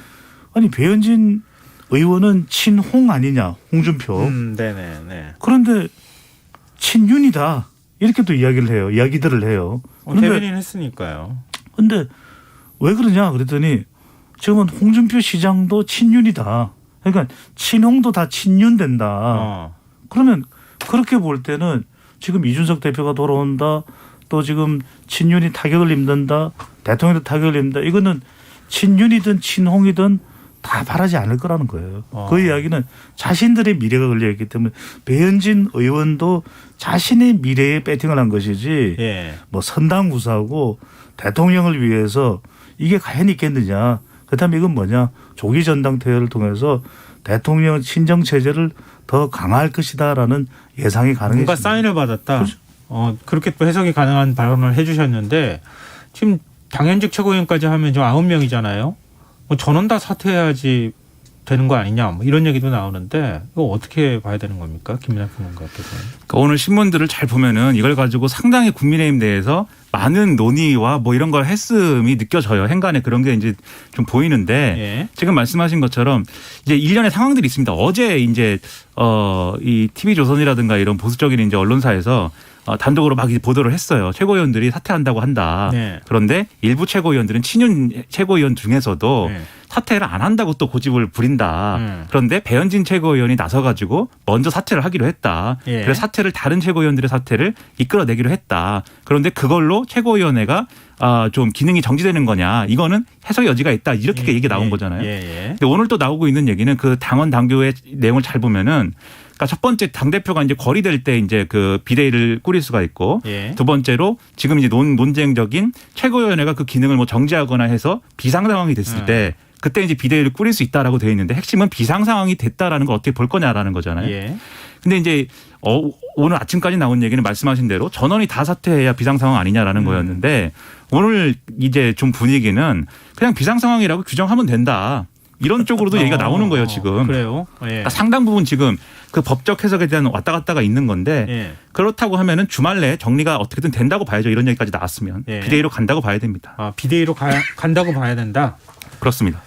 아니 배현진 의원은 친홍 아니냐, 홍준표. 네네. 그런데 친윤이다. 이렇게 또 이야기들을 해요. 대변인 했으니까요. 그런데 왜 그러냐 그랬더니 지금은 홍준표 시장도 친윤이다. 그러니까 친홍도 다 친윤 된다. 그러면 그렇게 볼 때는 지금 이준석 대표가 돌아온다. 또 지금 친윤이 타격을 입는다. 대통령도 타격을 입는다. 이거는 친윤이든 친홍이든 다 바라지 않을 거라는 거예요. 그 이야기는 자신들의 미래가 걸려있기 때문에 배현진 의원도 자신의 미래에 배팅을 한 것이지 예. 뭐 선당구사하고 대통령을 위해서 이게 과연 있겠느냐. 그렇다면 이건 뭐냐. 조기 전당대회를 통해서 대통령 친정체제를 더 강화할 것이다라는 예상이 가능해집니다. 누가 사인을 받았다. 그렇죠. 그렇게 또 해석이 가능한 발언을 해 주셨는데 지금 당연직 최고위원까지 하면 좀 9명이잖아요. 뭐 전원 다 사퇴해야지 되는 거 아니냐 뭐 이런 얘기도 나오는데 이거 어떻게 봐야 되는 겁니까? 김민하 평론가께서는. 그러니까 오늘 신문들을 잘 보면은 이걸 가지고 상당히 국민의힘 내에서 많은 논의와 뭐 이런 걸 했음이 느껴져요. 행간에 그런 게 이제 좀 보이는데 예. 지금 말씀하신 것처럼 이제 일련의 상황들이 있습니다. 어제 이제 이 TV조선이라든가 이런 보수적인 이제 언론사에서 단독으로 막 보도를 했어요. 최고위원들이 사퇴한다고 한다. 네. 그런데 일부 최고위원들은 친윤 최고위원 중에서도 네. 사퇴를 안 한다고 또 고집을 부린다. 그런데 배현진 최고위원이 나서가지고 먼저 사퇴를 하기로 했다. 예. 그래서 사퇴를 다른 최고위원들의 사퇴를 이끌어내기로 했다. 그런데 그걸로 최고위원회가 좀 기능이 정지되는 거냐. 이거는 해석의 여지가 있다. 이렇게 얘기 나온 거잖아요. 근데 오늘 또 나오고 있는 얘기는 그 당원 당규의 내용을 잘 보면은 그러니까 첫 번째 당대표가 이제 거리될 때 이제 그 비대위를 꾸릴 수가 있고 예. 두 번째로 지금 이제 논쟁적인 최고위원회가 그 기능을 뭐 정지하거나 해서 비상 상황이 됐을 때 그때 이제 비대위를 꾸릴 수 있다라고 되어 있는데 핵심은 비상 상황이 됐다라는 걸 어떻게 볼 거냐라는 거잖아요. 예. 근데 이제 오늘 아침까지 나온 얘기는 말씀하신 대로 전원이 다 사퇴해야 비상 상황 아니냐라는 거였는데 오늘 이제 좀 분위기는 그냥 비상 상황이라고 규정하면 된다. 이런 쪽으로도 얘기가 나오는 거예요, 지금. 그래요? 예. 그러니까 상당 부분 지금 그 법적 해석에 대한 왔다 갔다가 있는 건데 예. 그렇다고 하면은 주말 내에 정리가 어떻게든 된다고 봐야죠. 이런 얘기까지 나왔으면. 예. 비대위로 간다고 봐야 됩니다. 비대위로 간다고 봐야 된다. 그렇습니다.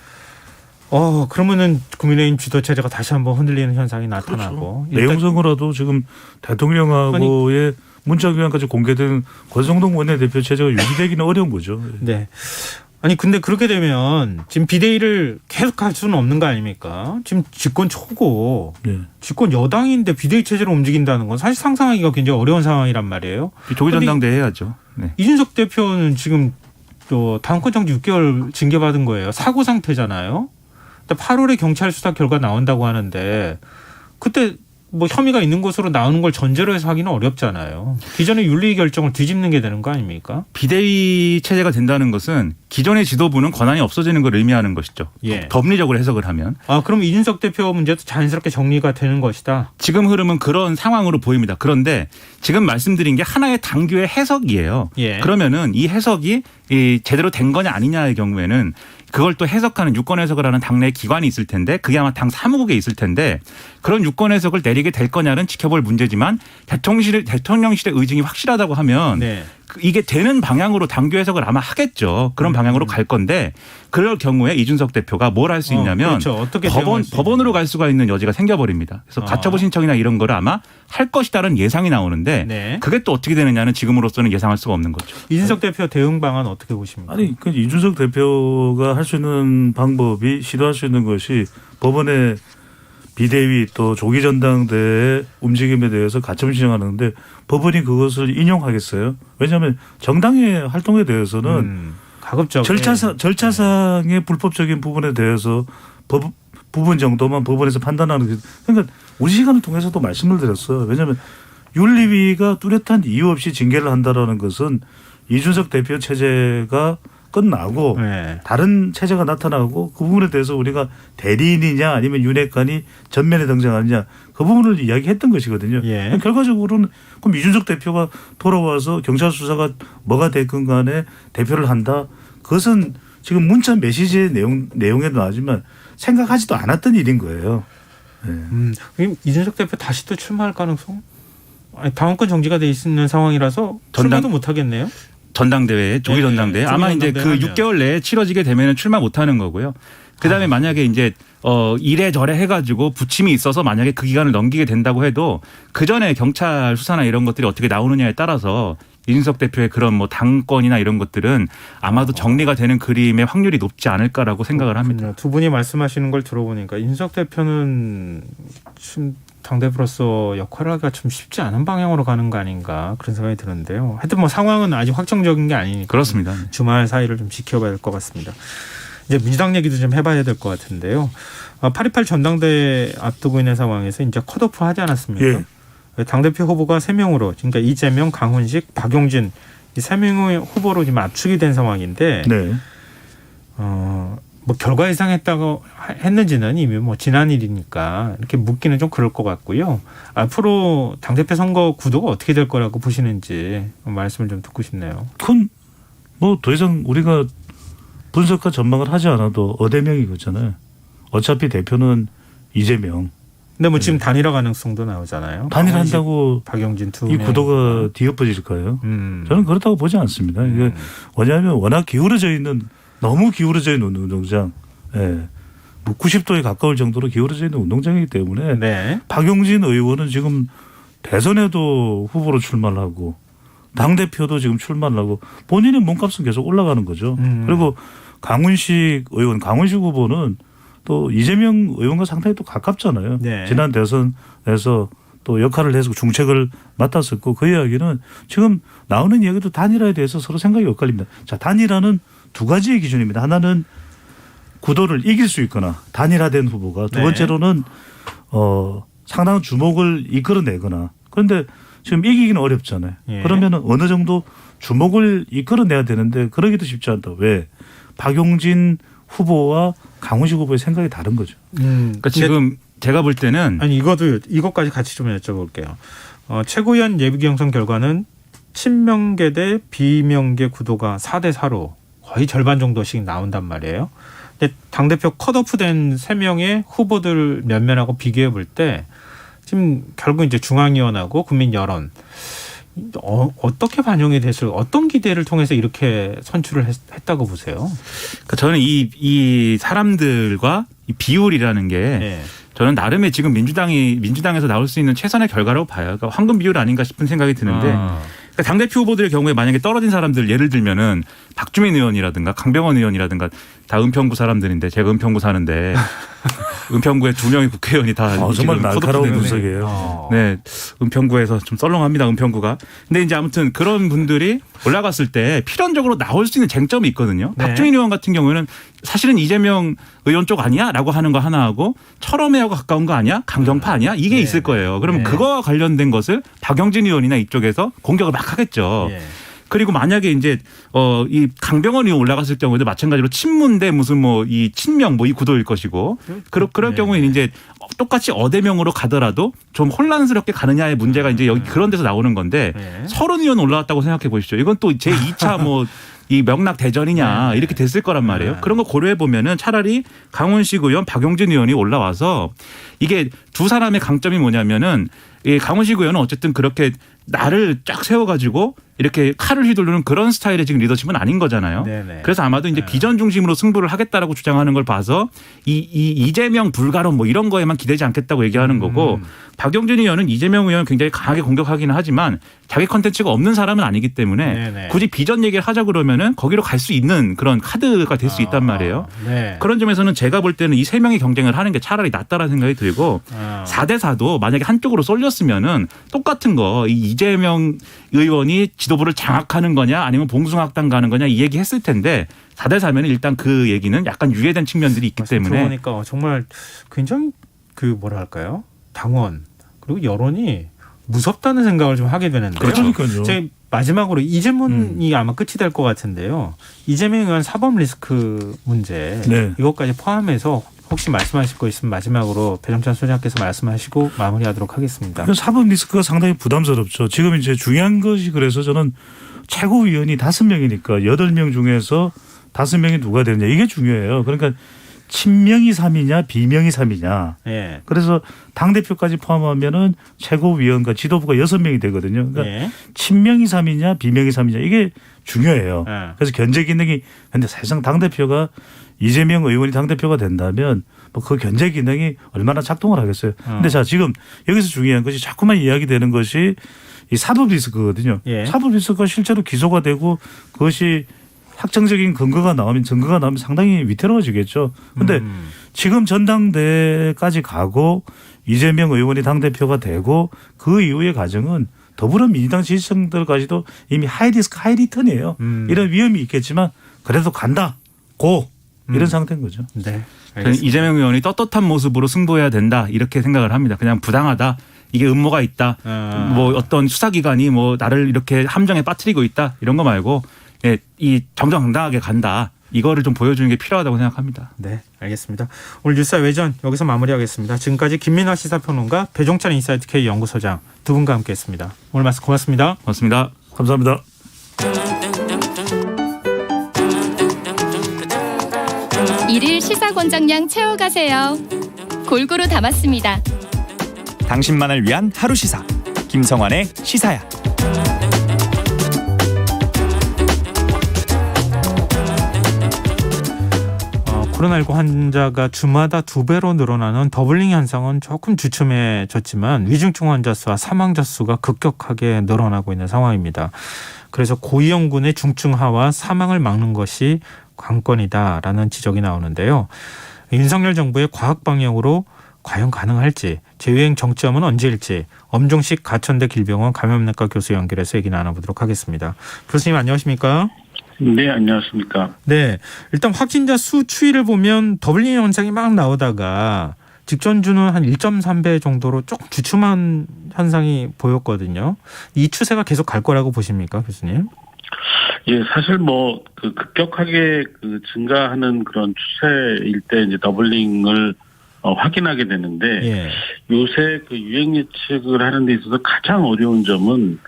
그러면은 국민의힘 지도 체제가 다시 한번 흔들리는 현상이 나타나고. 그렇죠. 내용상으로도 지금 대통령하고의 문자 교환까지 공개된 권성동 원내대표 체제가 유지되기는 어려운 거죠. 네. 아니 근데 그렇게 되면 지금 비대위를 계속할 수는 없는 거 아닙니까? 지금 집권 초고 네. 집권 여당인데 비대위 체제로 움직인다는 건 사실 상상하기가 굉장히 어려운 상황이란 말이에요. 조기전당대 해야죠. 네. 이준석 대표는 지금 또 당권 정지 6개월 징계받은 거예요. 사고 상태잖아요. 8월에 경찰 수사 결과 나온다고 하는데 그때 뭐 혐의가 있는 것으로 나오는 걸 전제로 해서 하기는 어렵잖아요. 기존의 윤리 결정을 뒤집는 게 되는 거 아닙니까? 비대위 체제가 된다는 것은 기존의 지도부는 권한이 없어지는 걸 의미하는 것이죠. 예. 법리적으로 해석을 하면. 그럼 이준석 대표 문제도 자연스럽게 정리가 되는 것이다. 지금 흐름은 그런 상황으로 보입니다. 그런데 지금 말씀드린 게 하나의 당규의 해석이에요. 예. 그러면은 이 해석이 제대로 된 거냐 아니냐의 경우에는 그걸 또 해석하는 유권 해석을 하는 당내 기관이 있을 텐데 그게 아마 당 사무국에 있을 텐데 그런 유권 해석을 내리게 될 거냐는 지켜볼 문제지만 대통령실의 의중이 확실하다고 하면 네. 이게 되는 방향으로 당규 해석을 아마 하겠죠. 그런 방향으로 갈 건데 그럴 경우에 이준석 대표가 뭘 할 수 있냐면 그렇죠. 어떻게 대응할 수 법원으로 갈 수가 있는 여지가 생겨버립니다. 그래서 가처분 신청이나 이런 거를 아마 할 것이다라는 예상이 나오는데 네. 그게 또 어떻게 되느냐는 지금으로서는 예상할 수가 없는 거죠. 이준석 대표 대응 방안 어떻게 보십니까? 아니, 그 이준석 대표가 할 수 있는 방법이 시도할 수 있는 것이 법원의 비대위 또 조기 전당대의 움직임에 대해서 가처분 신청하는데 법원이 그것을 인용하겠어요? 왜냐하면 정당의 활동에 대해서는 가급적 절차상의 불법적인 부분에 대해서 부분 정도만 법원에서 판단하는 게 그러니까 우리 시간을 통해서도 말씀을 드렸어요. 왜냐하면 윤리위가 뚜렷한 이유 없이 징계를 한다라는 것은 이준석 대표 체제가 끝나고 네. 다른 체제가 나타나고 그 부분에 대해서 우리가 대리인이냐 아니면 윤핵관이 전면에 등장하느냐 그 부분을 이야기했던 것이거든요. 예. 결과적으로는 그럼 이준석 대표가 돌아와서 경찰 수사가 뭐가 됐건 간에 대표를 한다. 그것은 지금 문자 메시지의 내용에도 나오지만 생각하지도 않았던 일인 거예요. 네. 그럼 이준석 대표 다시 또 출마할 가능성? 아니, 당원권 정지가 돼 있는 상황이라서 출마도 못 하겠네요. 전당대회, 조기 전당대회. 아마 이제 그 6개월 내에 치러지게 되면은 출마 못 하는 거고요. 그다음에 만약에 이제 이래저래 해가지고 부침이 있어서 만약에 그 기간을 넘기게 된다고 해도 그 전에 경찰 수사나 이런 것들이 어떻게 나오느냐에 따라서 이준석 대표의 그런 뭐 당권이나 이런 것들은 아마도 정리가 되는 그림의 확률이 높지 않을까라고 생각을 합니다. 두 분이 말씀하시는 걸 들어보니까 이준석 대표는 지금 당대표로서 역할을 하기가 좀 쉽지 않은 방향으로 가는 거 아닌가 그런 생각이 드는데요. 하여튼 뭐 상황은 아직 확정적인 게 아니니까 그렇습니다. 주말 사이를 좀 지켜봐야 될 것 같습니다. 이제 민주당 얘기도 좀 해봐야 될 것 같은데요. 8.28 전당대회 앞두고 있는 상황에서 이제 컷오프 하지 않았습니까? 예. 당대표 후보가 3명으로 그러니까 이재명, 강훈식, 박용진 이 3명의 후보로 지금 압축이 된 상황인데 네. 뭐 결과 예상했다고 했는지는 이미 뭐 지난 일이니까 이렇게 묻기는 좀 그럴 것 같고요. 앞으로 당대표 선거 구도가 어떻게 될 거라고 보시는지 말씀을 좀 듣고 싶네요. 큰 뭐 더 이상 우리가 분석과 전망을 하지 않아도 어대명이 거잖아요. 어차피 대표는 이재명. 근데 뭐 지금 단일화 가능성도 나오잖아요. 단일한다고 박용진 두 이 명. 구도가 뒤엎어질까요? 저는 그렇다고 보지 않습니다. 이게 왜냐하면 워낙 너무 기울어져 있는 운동장, 예, 뭐 90도에 가까울 정도로 기울어져 있는 운동장이기 때문에 네. 박용진 의원은 지금 대선에도 후보로 출마를 하고 당 대표도 지금 출마를 하고 본인의 몸값은 계속 올라가는 거죠. 그리고 강훈식 후보는 또 이재명 의원과 상당히 또 가깝잖아요. 네. 지난 대선에서 또 역할을 해서 중책을 맡았었고 그 이야기는 지금 나오는 이야기도 단일화에 대해서 서로 생각이 엇갈립니다. 자, 단일화는 두 가지의 기준입니다. 하나는 구도를 이길 수 있거나 단일화된 후보가 두 네. 번째로는 상당한 주목을 이끌어내거나 그런데 지금 이기기는 어렵잖아요. 예. 그러면 어느 정도 주목을 이끌어내야 되는데 그러기도 쉽지 않다. 왜? 박용진 후보와 강훈식 후보의 생각이 다른 거죠. 그러니까 지금 제가 볼 때는 아니 이것까지 같이 좀 여쭤볼게요. 최고위원 예비 경선 결과는 친명계 대 비명계 구도가 4대 4로 거의 절반 정도씩 나온단 말이에요. 근데 당대표 컷오프된 3명의 후보들 면면하고 비교해 볼 때 지금 결국 이제 중앙위원하고 국민 여론 어떻게 반영이 됐을 어떤 기대를 통해서 이렇게 선출을 했다고 보세요? 그러니까 저는 이 사람들과 이 비율이라는 게 네. 저는 나름의 지금 민주당에서 나올 수 있는 최선의 결과라고 봐요. 그러니까 황금 비율 아닌가 싶은 생각이 드는데 그러니까 당대표 후보들의 경우에 만약에 떨어진 사람들 예를 들면은 박주민 의원이라든가 강병원 의원이라든가 다 은평구 사람들인데 제가 은평구 사는데 은평구에 2명의 국회의원이 다 정말 지금 날카로운 포도푸대는 분석이에요. 네, 은평구에서 좀 썰렁합니다. 은평구가. 근데 이제 아무튼 그런 분들이 올라갔을 때 필연적으로 나올 수 있는 쟁점이 있거든요. 네. 박주민 의원 같은 경우에는 사실은 이재명 의원 쪽 아니야?라고 하는 거 하나 하고 철험회하고 가까운 거 아니야? 강경파 아니야? 이게 네. 있을 거예요. 그러면 네. 그거와 관련된 것을 박영진 의원이나 이쪽에서 공격을 막 하겠죠. 예. 그리고 만약에 이제 이 강병원 의원 올라갔을 경우에도 마찬가지로 친문 대 무슨 뭐 이 친명 뭐 이 구도일 것이고 그럴 네. 경우에는 이제 똑같이 어대명으로 가더라도 좀 혼란스럽게 가느냐의 문제가 이제 여기 그런 데서 나오는 건데 네. 서른 의원 올라왔다고 생각해 보십시오. 이건 또 제 2차 뭐 이 명락 대전이냐 네. 이렇게 됐을 거란 말이에요. 네. 그런 거 고려해 보면은 차라리 강훈식 의원, 박용진 의원이 올라와서 이게 두 사람의 강점이 뭐냐면은 이 강훈식 의원은 어쨌든 그렇게 나를 쫙 세워가지고 이렇게 칼을 휘두르는 그런 스타일의 지금 리더십은 아닌 거잖아요. 네네. 그래서 아마도 이제 네. 비전 중심으로 승부를 하겠다라고 주장하는 걸 봐서 이 이재명 불가론 뭐 이런 거에만 기대지 않겠다고 얘기하는 거고 박용진 의원은 이재명 의원 굉장히 강하게 공격하기는 하지만 자기 컨텐츠가 없는 사람은 아니기 때문에 네네. 굳이 비전 얘기를 하자 그러면은 거기로 갈 수 있는 그런 카드가 될 수 있단 말이에요. 네. 그런 점에서는 제가 볼 때는 이 세 명의 경쟁을 하는 게 차라리 낫다라는 생각이 들고 4대 4도 만약에 한쪽으로 쏠렸으면은 똑같은 거 이 이재명 의원이 지도부를 장악하는 거냐 아니면 봉숭아학당 가는 거냐 이 얘기 했을 텐데 4대 4면 일단 그 얘기는 약간 유예된 측면들이 있기 때문에 들어보니까 정말 굉장히 그 뭐랄까요? 당원 그리고 여론이 무섭다는 생각을 좀 하게 되는데요. 그러니까요. 제 마지막으로 이 질문이 아마 끝이 될 것 같은데요. 이재명 의원 사법 리스크 문제 네. 이것까지 포함해서 혹시 말씀하실 거 있으면 마지막으로 배정찬 소장께서 말씀하시고 마무리하도록 하겠습니다. 사법 리스크가 상당히 부담스럽죠. 지금 이제 중요한 것이 그래서 저는 최고위원이 5명이니까 8명 중에서 5명이 누가 되느냐 이게 중요해요. 그러니까 친명이 3이냐 비명이 3이냐. 예. 그래서 당대표까지 포함하면은 최고위원과 지도부가 6명이 되거든요. 그러니까 예. 친명이 3이냐 비명이 3이냐 이게 중요해요. 예. 그래서 견제 기능이 근데 사실상 당대표가 이재명 의원이 당대표가 된다면 뭐 그 견제 기능이 얼마나 작동을 하겠어요. 근데 자 지금 여기서 중요한 것이 자꾸만 이야기되는 것이 이 사법 리스크거든요. 예. 사법 리스크가 실제로 기소가 되고 그것이 확정적인 증거가 나오면 상당히 위태로워지겠죠. 그런데 지금 전당대회까지 가고 이재명 의원이 당대표가 되고 그 이후의 과정은 더불어민주당 지지층들까지도 이미 하이 리스크 하이 리턴이에요. 이런 위험이 있겠지만 그래도 간다. 고 이런 상태인 거죠. 네. 저는 알겠습니다. 이재명 의원이 떳떳한 모습으로 승부해야 된다 이렇게 생각을 합니다. 그냥 부당하다. 이게 음모가 있다. 뭐 어떤 수사기관이 뭐 나를 이렇게 함정에 빠뜨리고 있다. 이런 거 말고 예, 이 정정당당하게 간다. 이거를 좀 보여주는 게 필요하다고 생각합니다. 네, 알겠습니다. 오늘 뉴스 외전 여기서 마무리하겠습니다. 지금까지 김민하 시사평론가 배종찬 인사이트 K 연구소장 두 분과 함께했습니다. 오늘 말씀 고맙습니다. 고맙습니다. 감사합니다. 일일 시사권장량 채워가세요. 골고루 담았습니다. 당신만을 위한 하루 시사 김성환의 시사야. 코로나19 환자가 주마다 2배로 늘어나는 더블링 현상은 조금 주춤해졌지만 위중증 환자 수와 사망자 수가 급격하게 늘어나고 있는 상황입니다. 그래서 고위험군의 중증화와 사망을 막는 것이 관건이다라는 지적이 나오는데요. 윤석열 정부의 과학 방향으로 과연 가능할지, 재유행 정점은 언제일지 엄종식 가천대 길병원 감염내과 교수 연결해서 얘기 나눠보도록 하겠습니다. 교수님 안녕하십니까? 네, 안녕하십니까. 네, 일단 확진자 수 추이를 보면 더블링 현상이 막 나오다가 직전주는 한 1.3배 정도로 조금 주춤한 현상이 보였거든요. 이 추세가 계속 갈 거라고 보십니까, 교수님? 예, 사실 뭐 그 급격하게 그 증가하는 그런 추세일 때 이제 더블링을 확인하게 되는데 예. 요새 그 유행 예측을 하는 데 있어서 가장 어려운 점은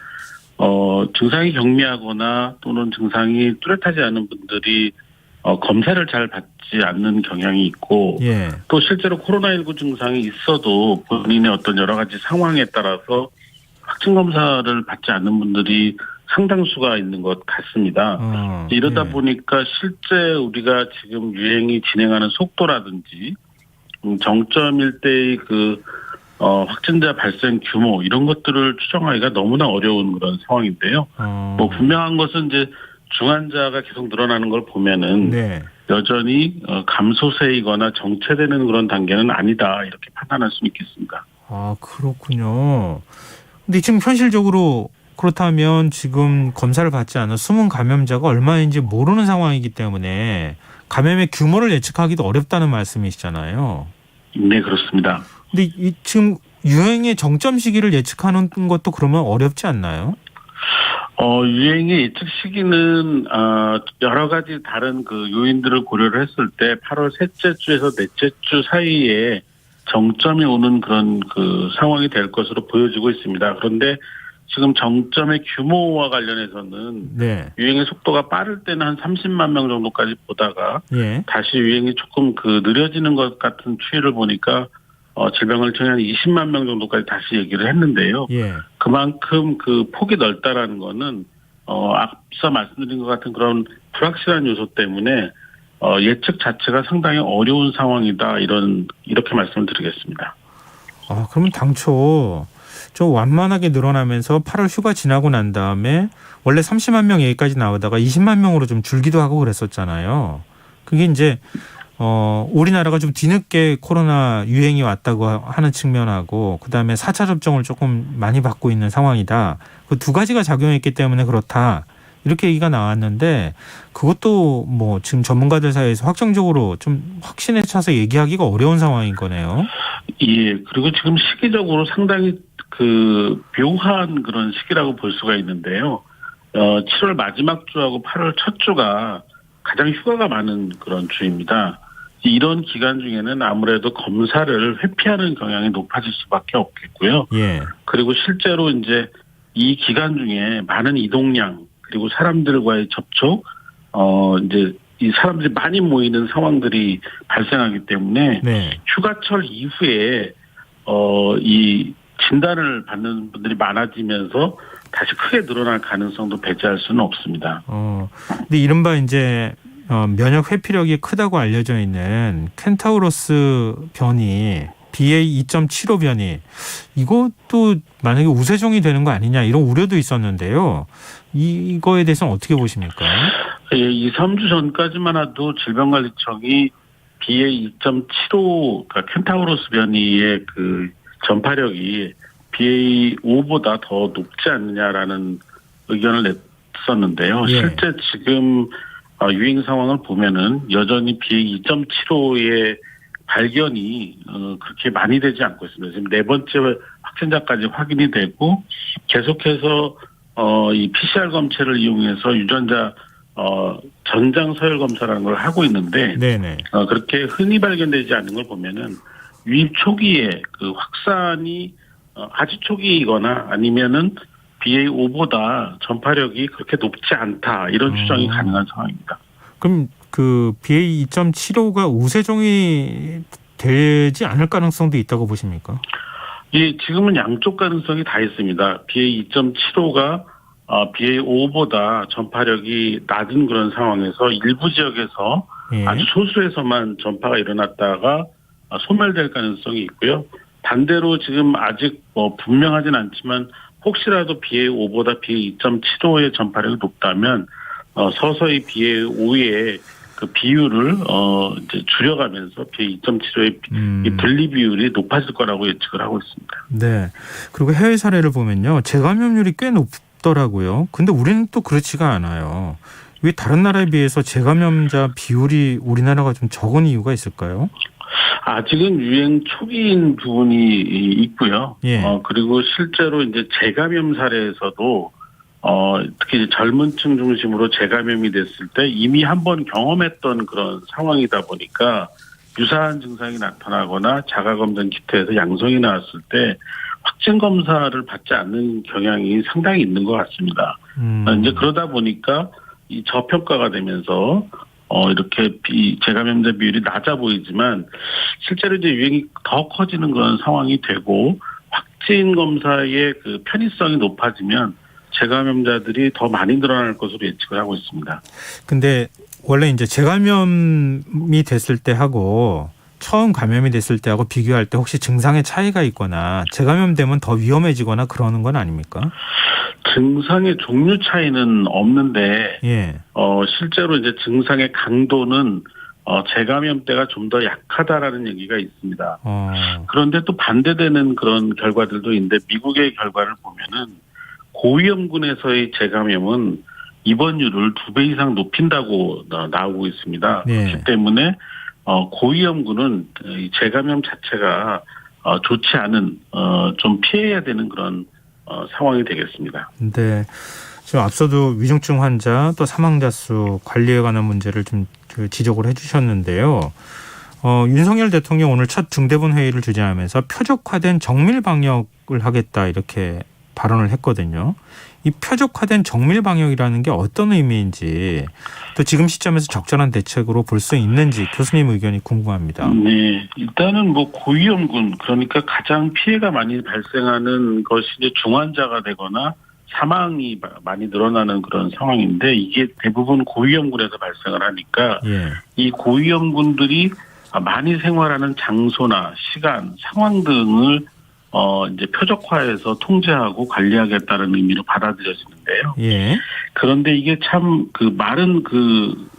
증상이 경미하거나 또는 증상이 뚜렷하지 않은 분들이 검사를 잘 받지 않는 경향이 있고 예. 또 실제로 코로나19 증상이 있어도 본인의 어떤 여러 가지 상황에 따라서 확진 검사를 받지 않는 분들이 상당수가 있는 것 같습니다. 이러다 보니까 실제 우리가 지금 유행이 진행하는 속도라든지 정점일 때의 확진자 발생 규모 이런 것들을 추정하기가 너무나 어려운 그런 상황인데요. 뭐 분명한 것은 이제 중환자가 계속 늘어나는 걸 보면은 네. 여전히 감소세이거나 정체되는 그런 단계는 아니다 이렇게 판단할 수 있겠습니다. 아, 그렇군요. 근데 지금 현실적으로 그렇다면 지금 검사를 받지 않은 숨은 감염자가 얼마인지 모르는 상황이기 때문에 감염의 규모를 예측하기도 어렵다는 말씀이시잖아요. 네, 그렇습니다. 근데 지금 유행의 정점 시기를 예측하는 것도 그러면 어렵지 않나요? 유행의 예측 시기는 여러 가지 다른 요인들을 고려를 했을 때 8월 셋째 주에서 넷째 주 사이에 정점이 오는 그런 상황이 될 것으로 보여지고 있습니다. 그런데 지금 정점의 규모와 관련해서는 네. 유행의 속도가 빠를 때는 한 30만 명 정도까지 보다가 예. 다시 유행이 조금 느려지는 것 같은 추이를 보니까 질병을 통해 한 20만 명 정도까지 다시 얘기를 했는데요. 예. 그만큼 폭이 넓다라는 거는 앞서 말씀드린 것 같은 그런 불확실한 요소 때문에 예측 자체가 상당히 어려운 상황이다 이렇게 말씀을 드리겠습니다. 아, 그러면 당초 좀 완만하게 늘어나면서 8월 휴가 지나고 난 다음에 원래 30만 명 얘기까지 나오다가 20만 명으로 좀 줄기도 하고 그랬었잖아요. 그게 이제 우리나라가 좀 뒤늦게 코로나 유행이 왔다고 하는 측면하고 그다음에 4차 접종을 조금 많이 받고 있는 상황이다. 그 두 가지가 작용했기 때문에 그렇다. 이렇게 얘기가 나왔는데 그것도 뭐 지금 전문가들 사이에서 확정적으로 좀 확신에 차서 얘기하기가 어려운 상황인 거네요. 예. 그리고 지금 시기적으로 상당히 묘한 그런 시기라고 볼 수가 있는데요. 7월 마지막 주하고 8월 첫 주가 가장 휴가가 많은 그런 주입니다. 이런 기간 중에는 아무래도 검사를 회피하는 경향이 높아질 수밖에 없겠고요. 예. 그리고 실제로 이제 이 기간 중에 많은 이동량 그리고 사람들과의 접촉, 이제 이 사람들이 많이 모이는 상황들이 발생하기 때문에 네. 휴가철 이후에 이 진단을 받는 분들이 많아지면서 다시 크게 늘어날 가능성도 배제할 수는 없습니다. 근데 이른바 이제 면역 회피력이 크다고 알려져 있는 켄타우로스 변이 BA.2.75 변이 이것도 만약에 우세종이 되는 거 아니냐 이런 우려도 있었는데요. 이거에 대해서는 어떻게 보십니까? 예, 2, 3주 전까지만 해도 질병관리청이 BA.2.75 그러니까 켄타우로스 변이의 전파력이 BA.5보다 더 높지 않느냐라는 의견을 냈었는데요. 예. 실제 지금 유행 상황을 보면은 여전히 BA.2.75의 발견이 그렇게 많이 되지 않고 있습니다. 지금 네 번째 확진자까지 확인이 되고 계속해서 이 PCR 검체를 이용해서 유전자 전장 서열 검사라는 걸 하고 있는데 네네. 그렇게 흔히 발견되지 않는 걸 보면은 유입 초기에 확산이 아주 초기이거나 아니면은 BA.5보다 전파력이 그렇게 높지 않다 이런 추정이 가능한 상황입니다. 그럼 BA.2.75가 우세종이 되지 않을 가능성도 있다고 보십니까? 예, 지금은 양쪽 가능성이 다 있습니다. BA.2.75가 BA.5보다 전파력이 낮은 그런 상황에서 일부 지역에서 예. 아주 소수에서만 전파가 일어났다가 소멸될 가능성이 있고요. 반대로 지금 아직 분명하진 않지만 혹시라도 BA.5보다 BA.2.75의 전파력이 높다면 서서히 BA.5의 비율을 이제 줄여가면서 BA.2.75의 분리 비율이 높아질 거라고 예측을 하고 있습니다. 네. 그리고 해외 사례를 보면요. 재감염률이 꽤 높더라고요. 근데 우리는 또 그렇지가 않아요. 왜 다른 나라에 비해서 재감염자 비율이 우리나라가 좀 적은 이유가 있을까요? 아직은 유행 초기인 부분이 있고요. 예. 그리고 실제로 이제 재감염 사례에서도 특히 이제 젊은 층 중심으로 재감염이 됐을 때 이미 한번 경험했던 그런 상황이다 보니까 유사한 증상이 나타나거나 자가검진 키트에서 양성이 나왔을 때 확진 검사를 받지 않는 경향이 상당히 있는 것 같습니다. 이제 그러다 보니까 이 저평가가 되면서 이렇게 재감염자 비율이 낮아 보이지만 실제로 이제 유행이 더 커지는 그런 상황이 되고 확진 검사의 그 편의성이 높아지면 재감염자들이 더 많이 늘어날 것으로 예측을 하고 있습니다. 근데 원래 이제 재감염이 됐을 때 하고 처음 감염이 됐을 때하고 비교할 때 혹시 증상의 차이가 있거나 재감염되면 더 위험해지거나 그러는 건 아닙니까? 증상의 종류 차이는 없는데 예. 실제로 이제 증상의 강도는 재감염 때가 좀 더 약하다라는 얘기가 있습니다. 그런데 또 반대되는 그런 결과들도 있는데 미국의 결과를 보면은 고위험군에서의 재감염은 입원율을 2배 이상 높인다고 나오고 있습니다. 네. 그렇기 때문에 고위험군은 이 재감염 자체가 좋지 않은 좀 피해야 되는 그런 상황이 되겠습니다. 근데 지금 앞서도 위중증 환자 또 사망자 수 관리에 관한 문제를 좀 지적을 해주셨는데요. 윤석열 대통령 오늘 첫 중대본 회의를 주재하면서 표적화된 정밀 방역을 하겠다 이렇게 발언을 했거든요. 이 표적화된 정밀 방역이라는 게 어떤 의미인지 또 지금 시점에서 적절한 대책으로 볼 수 있는지 교수님 의견이 궁금합니다. 네, 일단은 뭐 고위험군 그러니까 가장 피해가 많이 발생하는 것이 이제 중환자가 되거나 사망이 많이 늘어나는 그런 상황인데 이게 대부분 고위험군에서 발생을 하니까 예. 이 고위험군들이 많이 생활하는 장소나 시간, 상황 등을 이제 표적화해서 통제하고 관리하겠다는 의미로 받아들여지는데요. 예. 그런데 이게 참 그 말은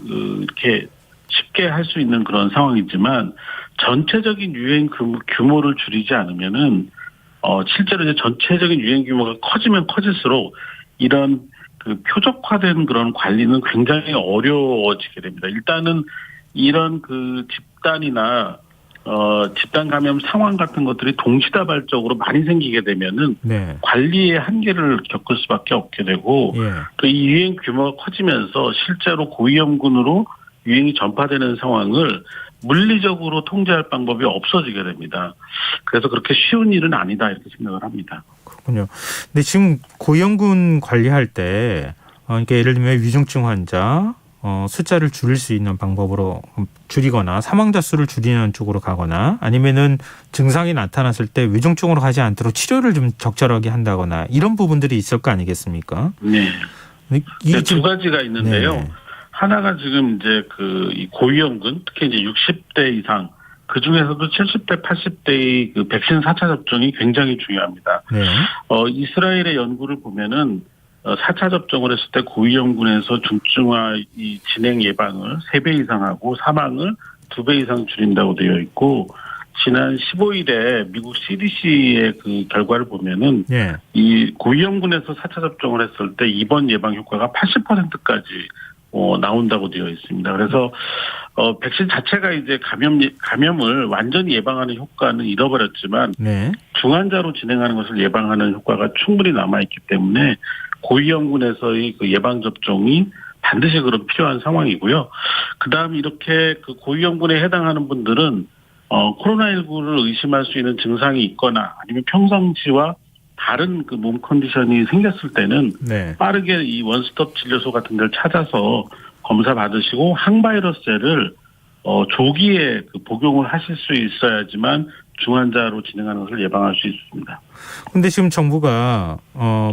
이렇게 쉽게 할 수 있는 그런 상황이지만 전체적인 유행 규모를 줄이지 않으면은 실제로 이제 전체적인 유행 규모가 커지면 커질수록 이런 그 표적화된 그런 관리는 굉장히 어려워지게 됩니다. 일단은 이런 그 집단이나 집단 감염 상황 같은 것들이 동시다발적으로 많이 생기게 되면은 네. 관리의 한계를 겪을 수밖에 없게 되고 예. 또 이 유행 규모가 커지면서 실제로 고위험군으로 유행이 전파되는 상황을 물리적으로 통제할 방법이 없어지게 됩니다. 그래서 그렇게 쉬운 일은 아니다 이렇게 생각을 합니다. 그렇군요. 근데 지금 고위험군 관리할 때 그러니까 예를 들면 위중증 환자 숫자를 줄일 수 있는 방법으로 줄이거나 사망자 수를 줄이는 쪽으로 가거나 아니면은 증상이 나타났을 때 위중증으로 가지 않도록 치료를 좀 적절하게 한다거나 이런 부분들이 있을 거 아니겠습니까? 네. 이게 두 가지가 있는데요. 네. 하나가 지금 이제 이 고위험군 특히 이제 60대 이상 그 중에서도 70대, 80대의 그 백신 4차 접종이 굉장히 중요합니다. 네. 이스라엘의 연구를 보면은 4차 접종을 했을 때 고위험군에서 중증화 이 진행 예방을 3배 이상 하고 사망을 2배 이상 줄인다고 되어 있고 지난 15일에 미국 CDC의 그 결과를 보면은 네. 이 고위험군에서 4차 접종을 했을 때 입원 예방 효과가 80%까지 나온다고 되어 있습니다. 그래서 백신 자체가 이제 감염을 완전히 예방하는 효과는 잃어버렸지만 네. 중환자로 진행하는 것을 예방하는 효과가 충분히 남아 있기 때문에 고위험군에서의 그 예방 접종이 반드시 그런 필요한 상황이고요. 그다음 이렇게 그 고위험군에 해당하는 분들은 코로나19를 의심할 수 있는 증상이 있거나 아니면 평상시와 다른 그 몸 컨디션이 생겼을 때는 네. 빠르게 이 원스톱 진료소 같은 데를 찾아서 검사 받으시고 항바이러스제를 조기에 그 복용을 하실 수 있어야지만 중환자로 진행하는 것을 예방할 수 있습니다. 근데 지금 정부가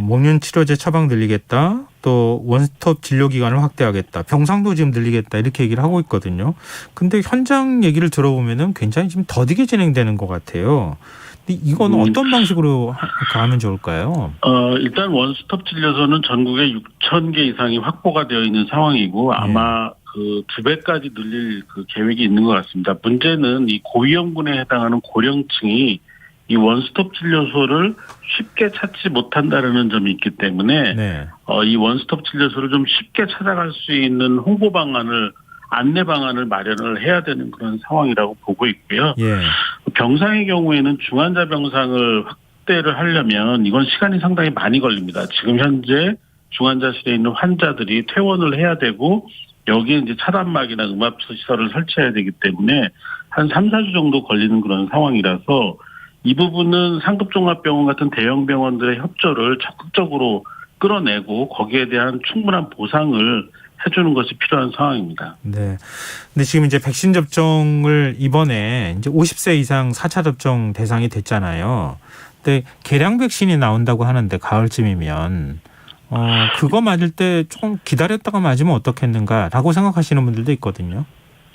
목련 치료제 처방 늘리겠다. 또 원스톱 진료 기간을 확대하겠다. 병상도 지금 늘리겠다. 이렇게 얘기를 하고 있거든요. 근데 현장 얘기를 들어보면은 굉장히 지금 더디게 진행되는 것 같아요. 근데 이건 어떤 방식으로 하면 좋을까요? 일단 원스톱 진료소는 전국에 6,000개 이상이 확보가 되어 있는 상황이고 아마 그 2배까지 늘릴 그 계획이 있는 것 같습니다. 문제는 이 고위험군에 해당하는 고령층이 이 원스톱 진료소를 쉽게 찾지 못한다는 점이 있기 때문에 네. 이 원스톱 진료소를 좀 쉽게 찾아갈 수 있는 홍보 방안을 안내 방안을 마련을 해야 되는 그런 상황이라고 보고 있고요. 예. 병상의 경우에는 중환자 병상을 확대를 하려면 이건 시간이 상당히 많이 걸립니다. 지금 현재 중환자실에 있는 환자들이 퇴원을 해야 되고 여기에 이제 차단막이나 음압 시설을 설치해야 되기 때문에 한 3, 4주 정도 걸리는 그런 상황이라서 이 부분은 상급종합병원 같은 대형 병원들의 협조를 적극적으로 끌어내고 거기에 대한 충분한 보상을 해주는 것이 필요한 상황입니다. 네. 근데 지금 이제 백신 접종을 이번에 이제 50세 이상 4차 접종 대상이 됐잖아요. 근데 개량 백신이 나온다고 하는데 가을쯤이면 그거 맞을 때 좀 기다렸다가 맞으면 어떻겠는가라고 생각하시는 분들도 있거든요.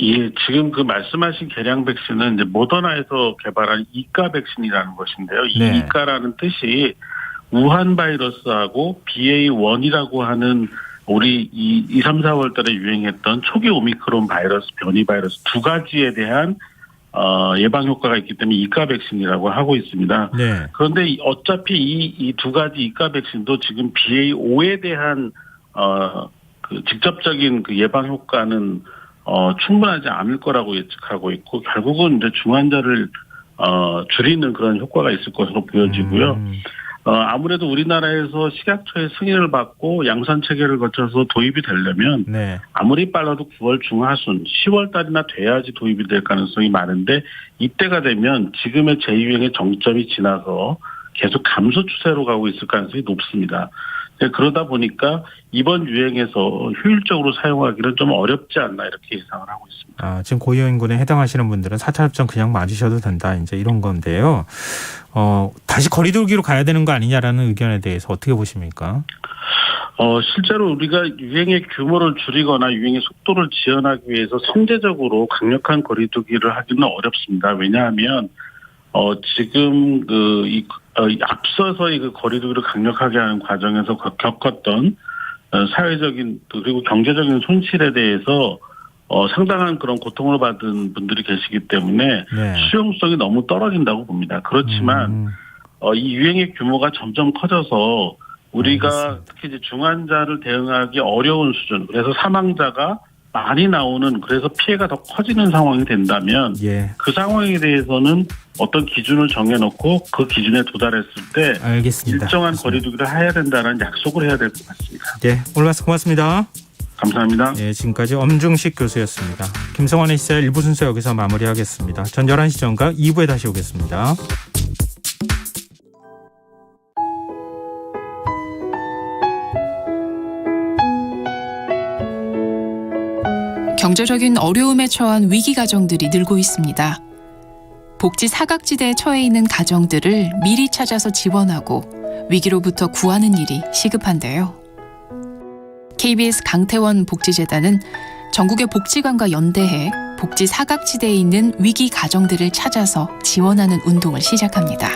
예, 지금 그 말씀하신 개량 백신은 이제 모더나에서 개발한 이가 백신이라는 것인데요. 이 네. 이가라는 뜻이 우한 바이러스하고 BA.1이라고 하는 우리 2, 3, 4월 달에 유행했던 초기 오미크론 바이러스, 변이 바이러스 두 가지에 대한 예방 효과가 있기 때문에 이가 백신이라고 하고 있습니다. 네. 그런데 어차피 이 두 가지 이가 백신도 지금 BA.5에 대한 그 직접적인 그 예방 효과는 충분하지 않을 거라고 예측하고 있고 결국은 이제 중환자를 줄이는 그런 효과가 있을 것으로 보여지고요. 아무래도 우리나라에서 식약처의 승인을 받고 양산 체계를 거쳐서 도입이 되려면 네. 아무리 빨라도 9월 중하순 10월 달이나 돼야지 도입이 될 가능성이 많은데 이때가 되면 지금의 제2유행의 정점이 지나서 계속 감소 추세로 가고 있을 가능성이 높습니다. 그러다 보니까 이번 유행에서 효율적으로 사용하기는 좀 어렵지 않나 이렇게 예상을 하고 있습니다. 지금 고위험군에 해당하시는 분들은 4차 접종 그냥 맞으셔도 된다. 이제 이런 건데요. 다시 거리두기로 가야 되는 거 아니냐라는 의견에 대해서 어떻게 보십니까? 실제로 우리가 유행의 규모를 줄이거나 유행의 속도를 지연하기 위해서 선제적으로 강력한 거리두기를 하기는 어렵습니다. 왜냐하면 지금 앞서서 이 거리두기를 강력하게 하는 과정에서 겪었던 사회적인 그리고 경제적인 손실에 대해서 상당한 그런 고통을 받은 분들이 계시기 때문에 네. 수용성이 너무 떨어진다고 봅니다. 그렇지만 이 유행의 규모가 점점 커져서 우리가 알겠습니다. 특히 이제 중환자를 대응하기 어려운 수준, 그래서 사망자가 많이 나오는 그래서 피해가 더 커지는 상황이 된다면 예. 그 상황에 대해서는 어떤 기준을 정해놓고 그 기준에 도달했을 때 알겠습니다. 일정한 거리두기를 해야 된다는 약속을 해야 될 것 같습니다. 예, 오늘 말씀 고맙습니다. 감사합니다. 예, 지금까지 엄중식 교수였습니다. 김성환의 시사 1부 순서 여기서 마무리하겠습니다. 전 11시 전과 2부에 다시 오겠습니다. 경제적인 어려움에 처한 위기 가정들이 늘고 있습니다. 복지 사각지대에 처해 있는 가정들을 미리 찾아서 지원하고 위기로부터 구하는 일이 시급한데요. KBS 강태원 복지재단은 전국의 복지관과 연대해 복지 사각지대에 있는 위기 가정들을 찾아서 지원하는 운동을 시작합니다.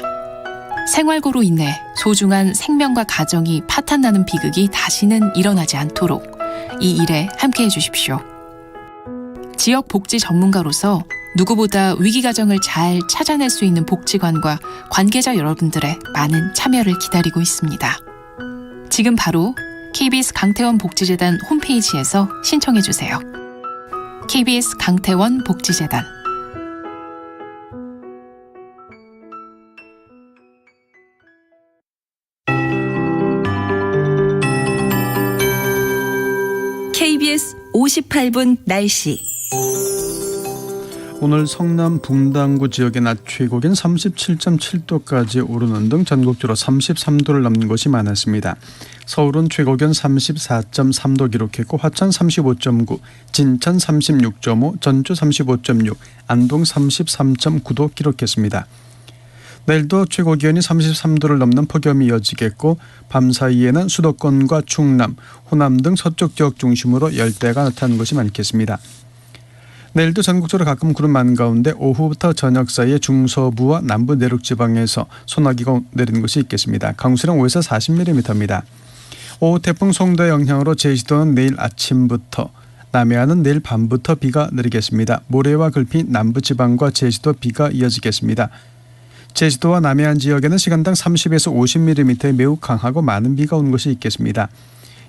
생활고로 인해 소중한 생명과 가정이 파탄나는 비극이 다시는 일어나지 않도록 이 일에 함께해 주십시오. 지역 복지 전문가로서 누구보다 위기 가정을 잘 찾아낼 수 있는 복지관과 관계자 여러분들의 많은 참여를 기다리고 있습니다. 지금 바로 KBS 강태원 복지재단 홈페이지에서 신청해 주세요. KBS 강태원 복지재단. KBS 58분 날씨. 오늘 성남 분당구 지역의 낮 최고기는 37.7도까지 오르는 등 전국적으로 33도를 넘는 곳이 많았습니다. 서울은 최고기온 34.3도 기록했고 화천 35.9, 진천 36.5, 전주 35.6, 안동 33.9도 기록했습니다. 내일도 최고기온이 33도를 넘는 폭염이 이어지겠고 밤 사이에는 수도권과 충남, 호남 등 서쪽 지역 중심으로 열대가 나타나는 곳이 많겠습니다. 내일도 전국적으로 가끔 구름 많은 가운데 오후부터 저녁 사이에 중서부와 남부 내륙 지방에서 소나기가 내리는 곳이 있겠습니다. 강수량 5에서 40mm입니다. 오후 태풍 송도의 영향으로 제주도는 내일 아침부터, 남해안은 내일 밤부터 비가 내리겠습니다. 모레와 글피 남부 지방과 제주도 비가 이어지겠습니다. 제주도와 남해안 지역에는 시간당 30에서 50mm의 매우 강하고 많은 비가 오는 곳이 있겠습니다.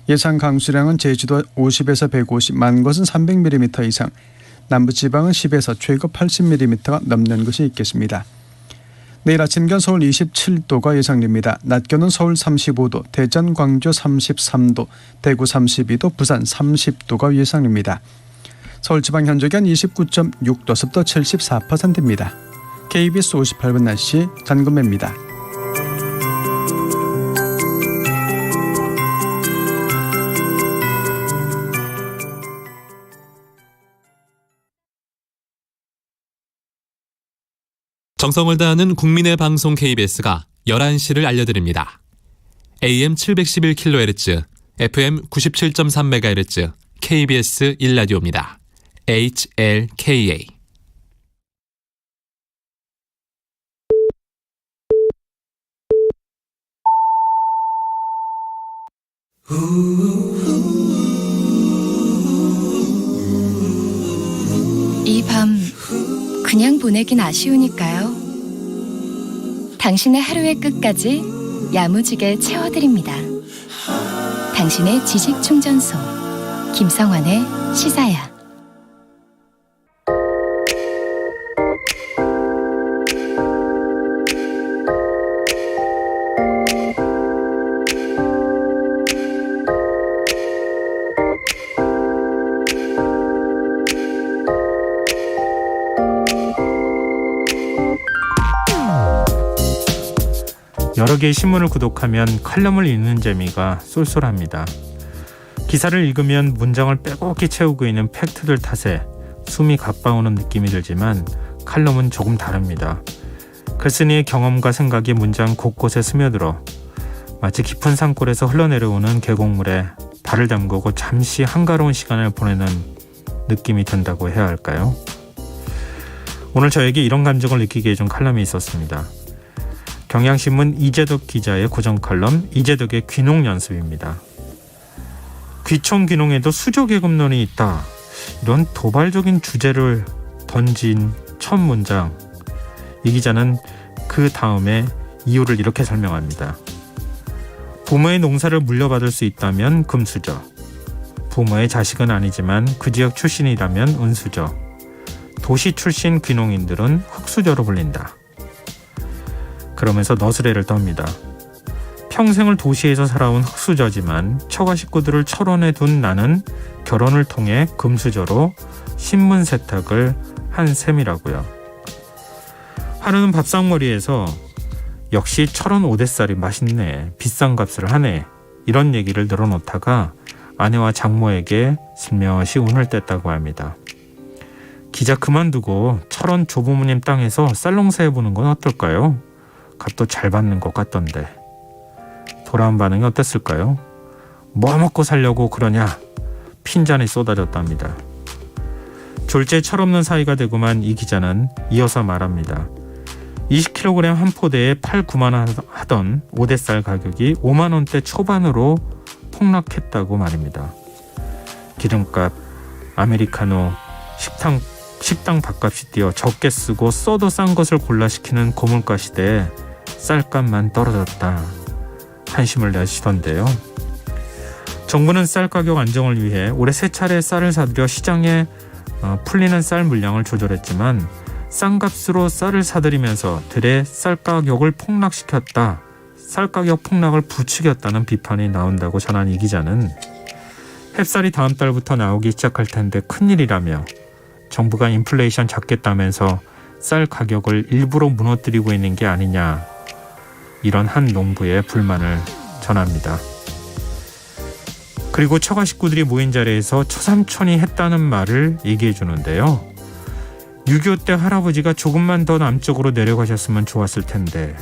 예상 강수량은 제주도 50에서 150, 많은 곳은 300mm 이상, 남부지방은 10에서 최고 80mm가 넘는 곳이 있겠습니다. 내일 아침 기온 서울 27도가 예상됩니다. 낮 기온은 서울 35도, 대전, 광주 33도, 대구 32도, 부산 30도가 예상됩니다. 서울지방 현재 기온 29.6도, 습도 74%입니다. KBS 58분 날씨 전금매입니다. 정성을 다하는 국민의 방송 KBS가 11시를 알려드립니다. AM 711kHz, FM 97.3MHz, KBS 1라디오입니다. HLKA. 이 밤 그냥 보내긴 아쉬우니까요. 당신의 하루의 끝까지 야무지게 채워드립니다. 당신의 지식 충전소 김성환의 시사야. 여러 개의 신문을 구독하면 칼럼을 읽는 재미가 쏠쏠합니다. 기사를 읽으면 문장을 빼곡히 채우고 있는 팩트들 탓에 숨이 가빠오는 느낌이 들지만 칼럼은 조금 다릅니다. 글쓴이의 경험과 생각이 문장 곳곳에 스며들어 마치 깊은 산골에서 흘러내려오는 계곡물에 발을 담그고 잠시 한가로운 시간을 보내는 느낌이 든다고 해야 할까요? 오늘 저에게 이런 감정을 느끼게 해준 칼럼이 있었습니다. 경향신문 이재덕 기자의 고정 칼럼 이재덕의 귀농 연습입니다. 귀촌 귀농에도 수조계급론이 있다. 이런 도발적인 주제를 던진 첫 문장. 이 기자는 그 다음에 이유를 이렇게 설명합니다. 부모의 농사를 물려받을 수 있다면 금수저. 부모의 자식은 아니지만 그 지역 출신이라면 은수저. 도시 출신 귀농인들은 흙수저로 불린다. 그러면서 너스레를 떱니다. 평생을 도시에서 살아온 흙수저지만 처가 식구들을 철원에 둔 나는 결혼을 통해 금수저로 신문 세탁을 한 셈이라고요. 하루는 밥상머리에서 역시 철원 오대살이 맛있네, 비싼 값을 하네, 이런 얘기를 늘어놓다가 아내와 장모에게 슬며시 운을 뗐다고 합니다. 기자 그만두고 철원 조부모님 땅에서 쌀농사 해보는 건 어떨까요? 값도 잘 받는 것 같던데. 돌아온 반응이 어땠을까요? 뭐 먹고 살려고 그러냐? 핀잔이 쏟아졌답니다. 졸지에 철없는 사이가 되고만 이 기자는 이어서 말합니다. 20kg 한 포대에 8, 9만 원 하던 오대쌀 가격이 5만 원대 초반으로 폭락했다고 말입니다. 기름값, 아메리카노, 식당 밥값이 뛰어 적게 쓰고 써도 싼 것을 골라 시키는 고물가 시대에 쌀값만 떨어졌다. 한심을 내시던데요. 정부는 쌀 가격 안정을 위해 올해 3차례 쌀을 사들여 시장에 풀리는 쌀 물량을 조절했지만 싼 값으로 쌀을 사들이면서 들의 쌀 가격을 폭락시켰다. 쌀 가격 폭락을 부추겼다는 비판이 나온다고 전한 이 기자는 햅쌀이 다음 달부터 나오기 시작할 텐데 큰일이라며 정부가 인플레이션 잡겠다면서 쌀 가격을 일부러 무너뜨리고 있는 게 아니냐, 이런 한 농부의 불만을 전합니다. 그리고 처가 식구들이 모인 자리에서 처삼촌이 했다는 말을 얘기해 주는데요. 6.25 때 할아버지가 조금만 더 남쪽으로 내려가셨으면 좋았을 텐데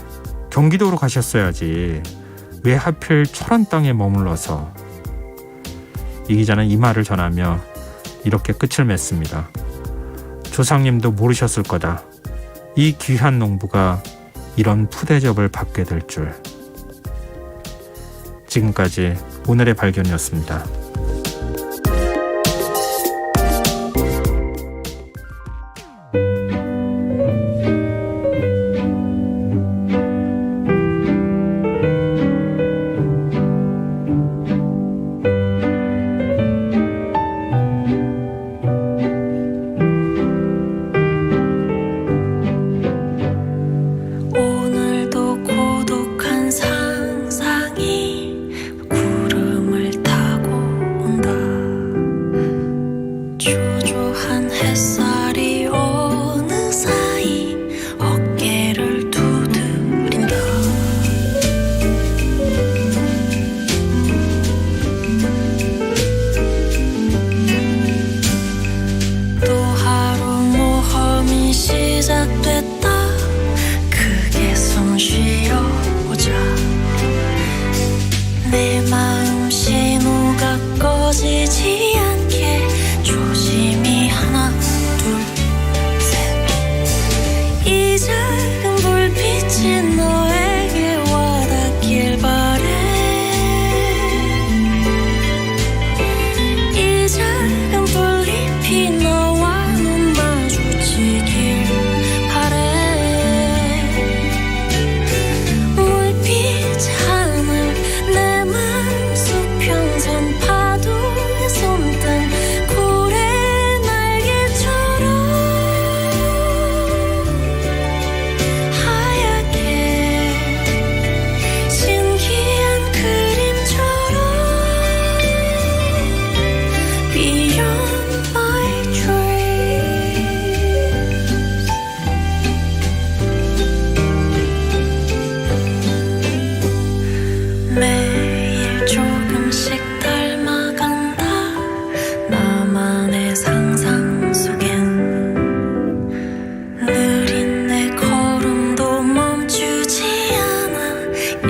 경기도로 가셨어야지. 왜 하필 철원 땅에 머물러서. 이 기자는 이 말을 전하며 이렇게 끝을 맺습니다. 조상님도 모르셨을 거다. 이 귀한 농부가 이런 푸대접을 받게 될 줄. 지금까지 오늘의 발견이었습니다. 오늘도 고독한 상상이 구름을 타고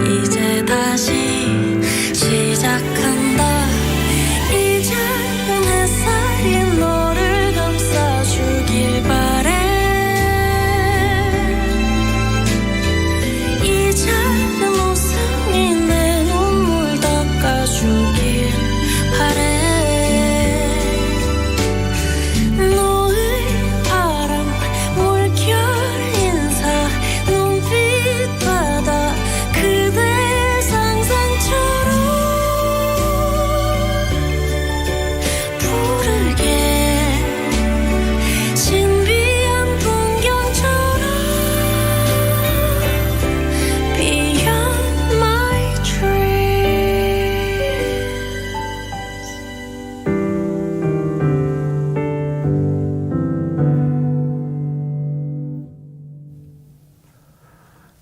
이제 다시 시작한다. 이제는 햇살이 너를 감싸주길 바래. 이제는 웃음이 내 눈물 닦아주길 바래.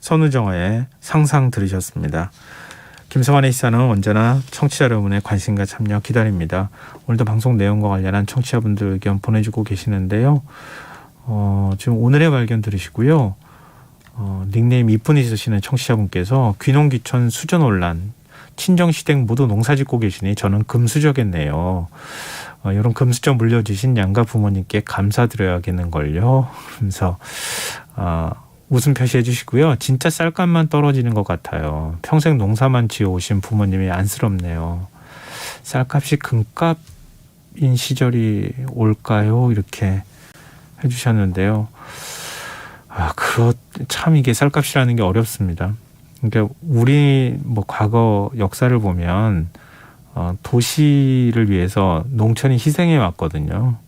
선우정아의 상상 들으셨습니다. 김성환의 시사는 언제나 청취자 여러분의 관심과 참여 기다립니다. 오늘도 방송 내용과 관련한 청취자분들 의견 보내주고 계시는데요. 지금 오늘의 발견 들으시고요. 닉네임 이쁜이 쓰시는 청취자분께서 귀농귀촌 수저논란 친정시댁 모두 농사짓고 계시니 저는 금수저겠네요. 이런 금수저 물려주신 양가 부모님께 감사드려야겠는걸요. 그러면서 웃음 표시해 주시고요. 진짜 쌀값만 떨어지는 것 같아요. 평생 농사만 지어오신 부모님이 안쓰럽네요. 쌀값이 금값인 시절이 올까요? 이렇게 해주셨는데요. 참 이게 쌀값이라는 게 어렵습니다. 그러니까 우리 과거 역사를 보면 도시를 위해서 농촌이 희생해 왔거든요.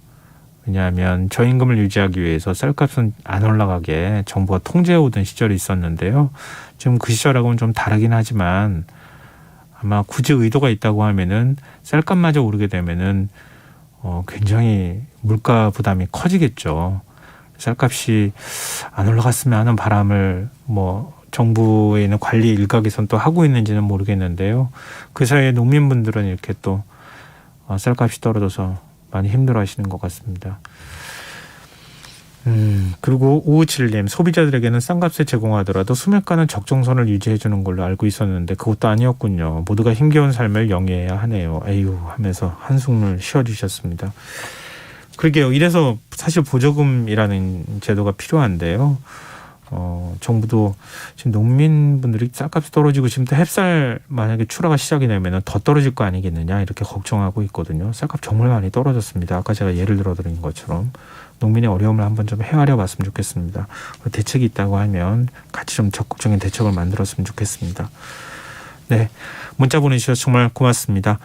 왜냐하면 저임금을 유지하기 위해서 쌀값은 안 올라가게 정부가 통제해 오던 시절이 있었는데요. 지금 그 시절하고는 좀 다르긴 하지만 아마 굳이 의도가 있다고 하면은 쌀값마저 오르게 되면은 굉장히 물가 부담이 커지겠죠. 쌀값이 안 올라갔으면 하는 바람을 정부에 있는 관리 일각에선 또 하고 있는지는 모르겠는데요. 그 사이에 농민분들은 이렇게 또 쌀값이 떨어져서 많이 힘들어하시는 것 같습니다. 그리고 5571님 소비자들에게는 싼 값에 제공하더라도 수매가는 적정선을 유지해 주는 걸로 알고 있었는데 그것도 아니었군요. 모두가 힘겨운 삶을 영위해야 하네요. 에휴 하면서 한숨을 쉬어주셨습니다. 그러게요. 이래서 사실 보조금이라는 제도가 필요한데요. 정부도 지금 농민분들이 쌀값이 떨어지고 지금 또 햅쌀 만약에 출하가 시작이 되면 더 떨어질 거 아니겠느냐 이렇게 걱정하고 있거든요. 쌀값 정말 많이 떨어졌습니다. 아까 제가 예를 들어드린 것처럼 농민의 어려움을 한번 좀 헤아려 봤으면 좋겠습니다. 대책이 있다고 하면 같이 좀 적극적인 대책을 만들었으면 좋겠습니다. 네, 문자 보내주셔서 정말 고맙습니다.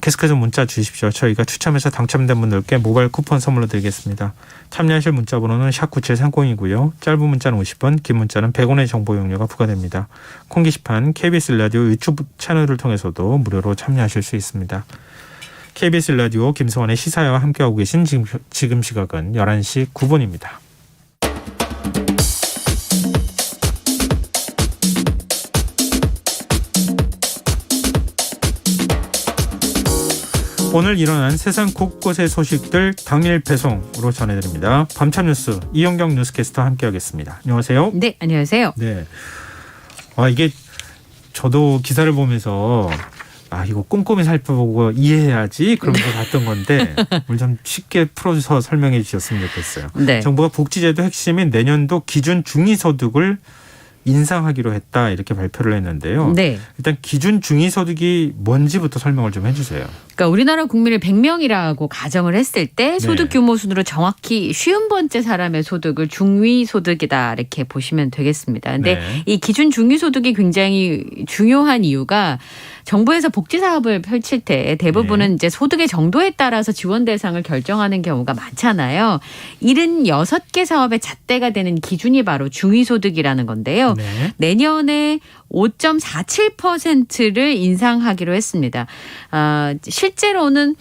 계속해서 문자 주십시오. 저희가 추첨해서 당첨된 분들께 모바일 쿠폰 선물로 드리겠습니다. 참여하실 문자 번호는 샵9730이고요. 짧은 문자는 50원, 긴 문자는 100원의 정보 이용료가 부과됩니다. 콩 게시판 KBS 라디오 유튜브 채널을 통해서도 무료로 참여하실 수 있습니다. KBS 라디오 김성환의 시사회와 함께하고 계신 지금 시각은 11시 9분입니다. 오늘 일어난 세상 곳곳의 소식들 당일 배송으로 전해드립니다. 밤참 뉴스 이영경 뉴스캐스터 함께하겠습니다. 안녕하세요. 네, 안녕하세요. 네. 이게 저도 기사를 보면서 이거 꼼꼼히 살펴보고 이해해야지 그러면서 봤던 건데 오늘 좀 쉽게 풀어서 설명해 주셨으면 좋겠어요. 네. 정부가 복지제도 핵심인 내년도 기준 중위소득을 인상하기로 했다 이렇게 발표를 했는데요. 네. 일단 기준 중위소득이 뭔지부터 설명을 좀 해주세요. 그러니까 우리나라 국민을 100명이라고 가정을 했을 때 소득 규모 순으로 정확히 50번째 사람의 소득을 중위소득이다 이렇게 보시면 되겠습니다. 근데 이 기준 중위소득이 굉장히 중요한 이유가 정부에서 복지 사업을 펼칠 때 대부분은 이제 소득의 정도에 따라서 지원 대상을 결정하는 경우가 많잖아요. 76개 사업의 잣대가 되는 기준이 바로 중위소득이라는 건데요. 내년에 5.47%를 인상하기로 했습니다. 실제로는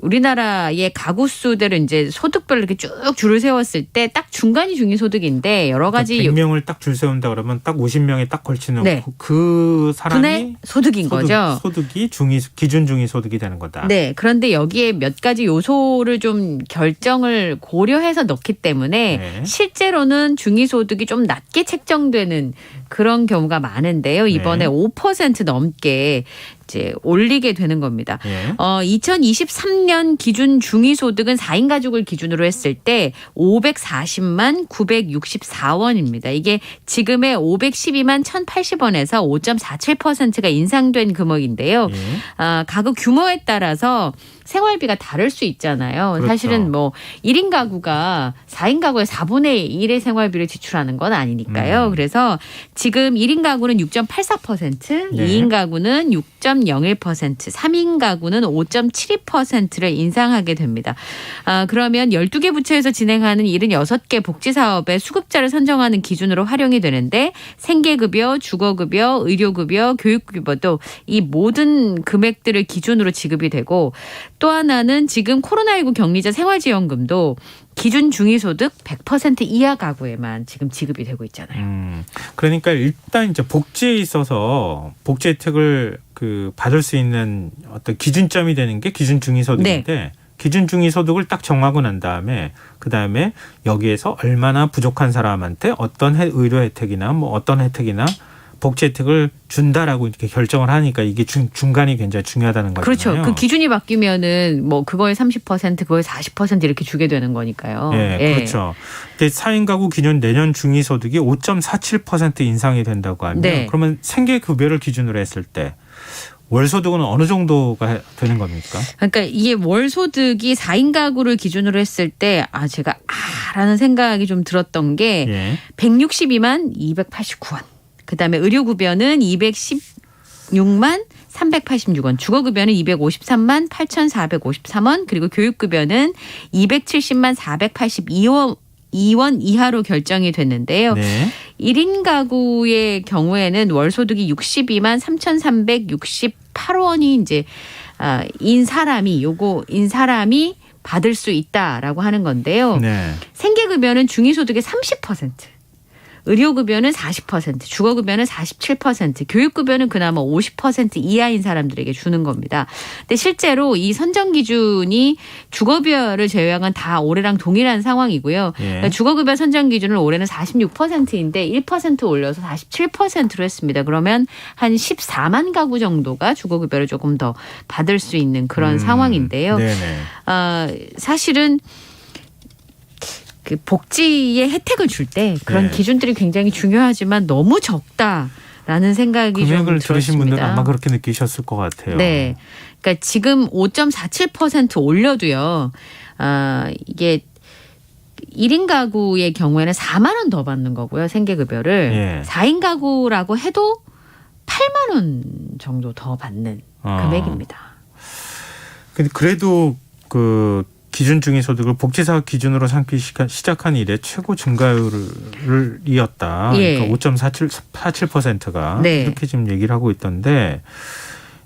우리나라의 가구 수대로 이제 소득별로 이렇게 쭉 줄을 세웠을 때 딱 중간이 중위소득인데 여러 가지 100명을 딱 줄 세운다 그러면 딱 50명에 딱 걸치는 그 사람이 소득인 거죠. 소득이 기준 중위소득이 되는 거다. 네. 그런데 여기에 몇 가지 요소를 좀 결정을 고려해서 넣기 때문에 실제로는 중위소득이 좀 낮게 책정되는 그런 경우가 많은데요. 이번에 네. 5% 넘게 이제 올리게 되는 겁니다. 예. 2023년 기준 중위소득은 4인 가족을 기준으로 했을 때 540만 964원입니다. 이게 지금의 512만 1,080원에서 5.47%가 인상된 금액인데요. 예. 가구 규모에 따라서 생활비가 다를 수 있잖아요. 그렇죠. 사실은 뭐 1인 가구가 4인 가구의 4분의 1의 생활비를 지출하는 건 아니니까요. 그래서 지금 1인 가구는 6.84%, 네. 2인 가구는 6.01%, 3인 가구는 5.72%를 인상하게 됩니다. 그러면 12개 부처에서 진행하는 76개 복지사업의 수급자를 선정하는 기준으로 활용이 되는데 생계급여, 주거급여, 의료급여, 교육급여도 이 모든 금액들을 기준으로 지급이 되고 또 하나는 지금 코로나19 격리자 생활지원금도 기준 중위소득 100% 이하 가구에만 지금 지급이 되고 있잖아요. 그러니까 일단 이제 복지에 있어서 복지 혜택을 받을 수 있는 어떤 기준점이 되는 게 기준 중위소득인데 네. 기준 중위소득을 딱 정하고 난 다음에 그다음에 여기에서 얼마나 부족한 사람한테 어떤 의료 혜택이나 뭐 어떤 혜택이나 복지 혜택을 준다라고 이렇게 결정을 하니까 이게 중간이 굉장히 중요하다는 거잖아요. 그렇죠. 그 기준이 바뀌면은 뭐 그거에 30%, 그거에 40% 이렇게 주게 되는 거니까요. 예, 그렇죠. 근데 4인 가구 기준 내년 중위소득이 5.47% 인상이 된다고 하면 네. 그러면 생계급여를 기준으로 했을 때 월소득은 어느 정도가 되는 겁니까? 그러니까 이게 월소득이 4인 가구를 기준으로 했을 때 제가 라는 생각이 좀 들었던 게 예. 162만 289원. 그다음에 의료급여는 216만 386원, 주거급여는 253만 8,453원, 그리고 교육급여는 270만 482원 이하로 결정이 됐는데요. 네. 1인 가구의 경우에는 월소득이 62만 3,368원이 이제 인 사람이 받을 수 있다라고 하는 건데요. 네. 생계급여는 중위소득의 30%. 의료급여는 40%, 주거급여는 47%, 교육급여는 그나마 50% 이하인 사람들에게 주는 겁니다. 근데 실제로 이 선정 기준이 주거급여를 제외한 다 올해랑 동일한 상황이고요. 예. 그러니까 주거급여 선정 기준은 올해는 46%인데 1% 올려서 47%로 했습니다. 그러면 한 14만 가구 정도가 주거급여를 조금 더 받을 수 있는 그런 상황인데요. 네네. 사실은 그 복지의 혜택을 줄 때 그런 네. 기준들이 굉장히 중요하지만 너무 적다라는 생각이 좀 금액을 들었습니다. 들으신 분들은 아마 그렇게 느끼셨을 것 같아요. 네, 그러니까 지금 5.47% 올려도요. 이게 1인 가구의 경우에는 4만 원 더 받는 거고요. 생계급여를. 예. 4인 가구라고 해도 8만 원 정도 더 받는 금액입니다. 근데 그래도 기준 중위소득을 복지사 기준으로 삼기 시작한 이래 최고 증가율이었다. 예. 그러니까 5.47%가 네. 이렇게 지금 얘기를 하고 있던데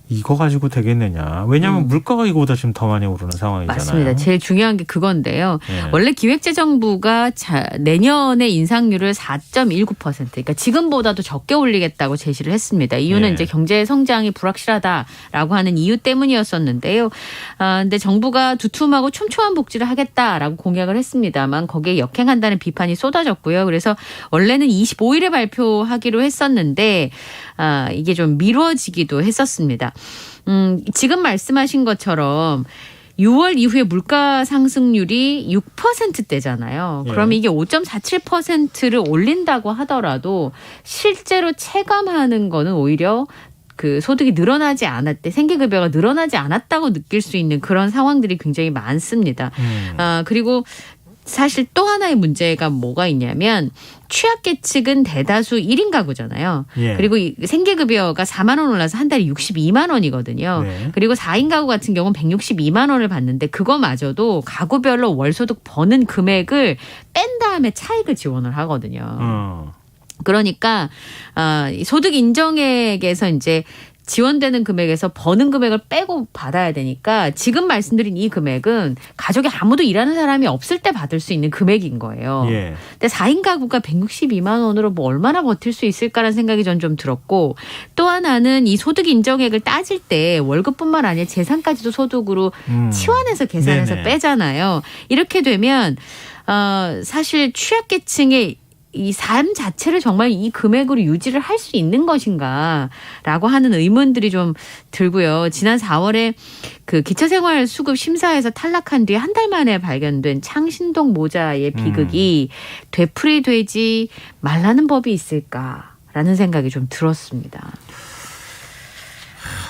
이거 가지고 되겠느냐. 왜냐하면 물가가 이거보다 지금 더 많이 오르는 상황이잖아요. 맞습니다. 제일 중요한 게 그건데요. 네. 원래 기획재정부가 내년에 인상률을 4.19%, 그러니까 지금보다도 적게 올리겠다고 제시를 했습니다. 이유는 네. 이제 경제 성장이 불확실하다라고 하는 이유 때문이었었는데요. 근데 정부가 두툼하고 촘촘한 복지를 하겠다라고 공약을 했습니다만 거기에 역행한다는 비판이 쏟아졌고요. 그래서 원래는 25일에 발표하기로 했었는데 이게 좀 미뤄지기도 했었습니다. 지금 말씀하신 것처럼 6월 이후에 물가 상승률이 6%대잖아요. 예. 그러면 이게 5.47%를 올린다고 하더라도 실제로 체감하는 거는 오히려 그 소득이 늘어나지 않았대, 생계급여가 늘어나지 않았다고 느낄 수 있는 그런 상황들이 굉장히 많습니다. 그리고 사실 또 하나의 문제가 뭐가 있냐면 취약계층은 대다수 1인 가구잖아요. 예. 그리고 이 생계급여가 4만 원 올라서 한 달에 62만 원이거든요. 네. 그리고 4인 가구 같은 경우는 162만 원을 받는데 그거마저도 가구별로 월소득 버는 금액을 뺀 다음에 차익을 지원을 하거든요. 그러니까 소득 인정액에서 이제 지원되는 금액에서 버는 금액을 빼고 받아야 되니까 지금 말씀드린 이 금액은 가족이 아무도 일하는 사람이 없을 때 받을 수 있는 금액인 거예요. 예. 근데 4인 가구가 162만 원으로 뭐 얼마나 버틸 수 있을까라는 생각이 전 좀 들었고 또 하나는 이 소득 인정액을 따질 때 월급뿐만 아니라 재산까지도 소득으로 치환해서 계산해서 네네. 빼잖아요. 이렇게 되면 사실 취약계층의 이 삶 자체를 정말 이 금액으로 유지를 할 수 있는 것인가라고 하는 의문들이 좀 들고요. 지난 4월에 그 기초생활수급 심사에서 탈락한 뒤에 한 달 만에 발견된 창신동 모자의 비극이 되풀이되지 말라는 법이 있을까라는 생각이 좀 들었습니다.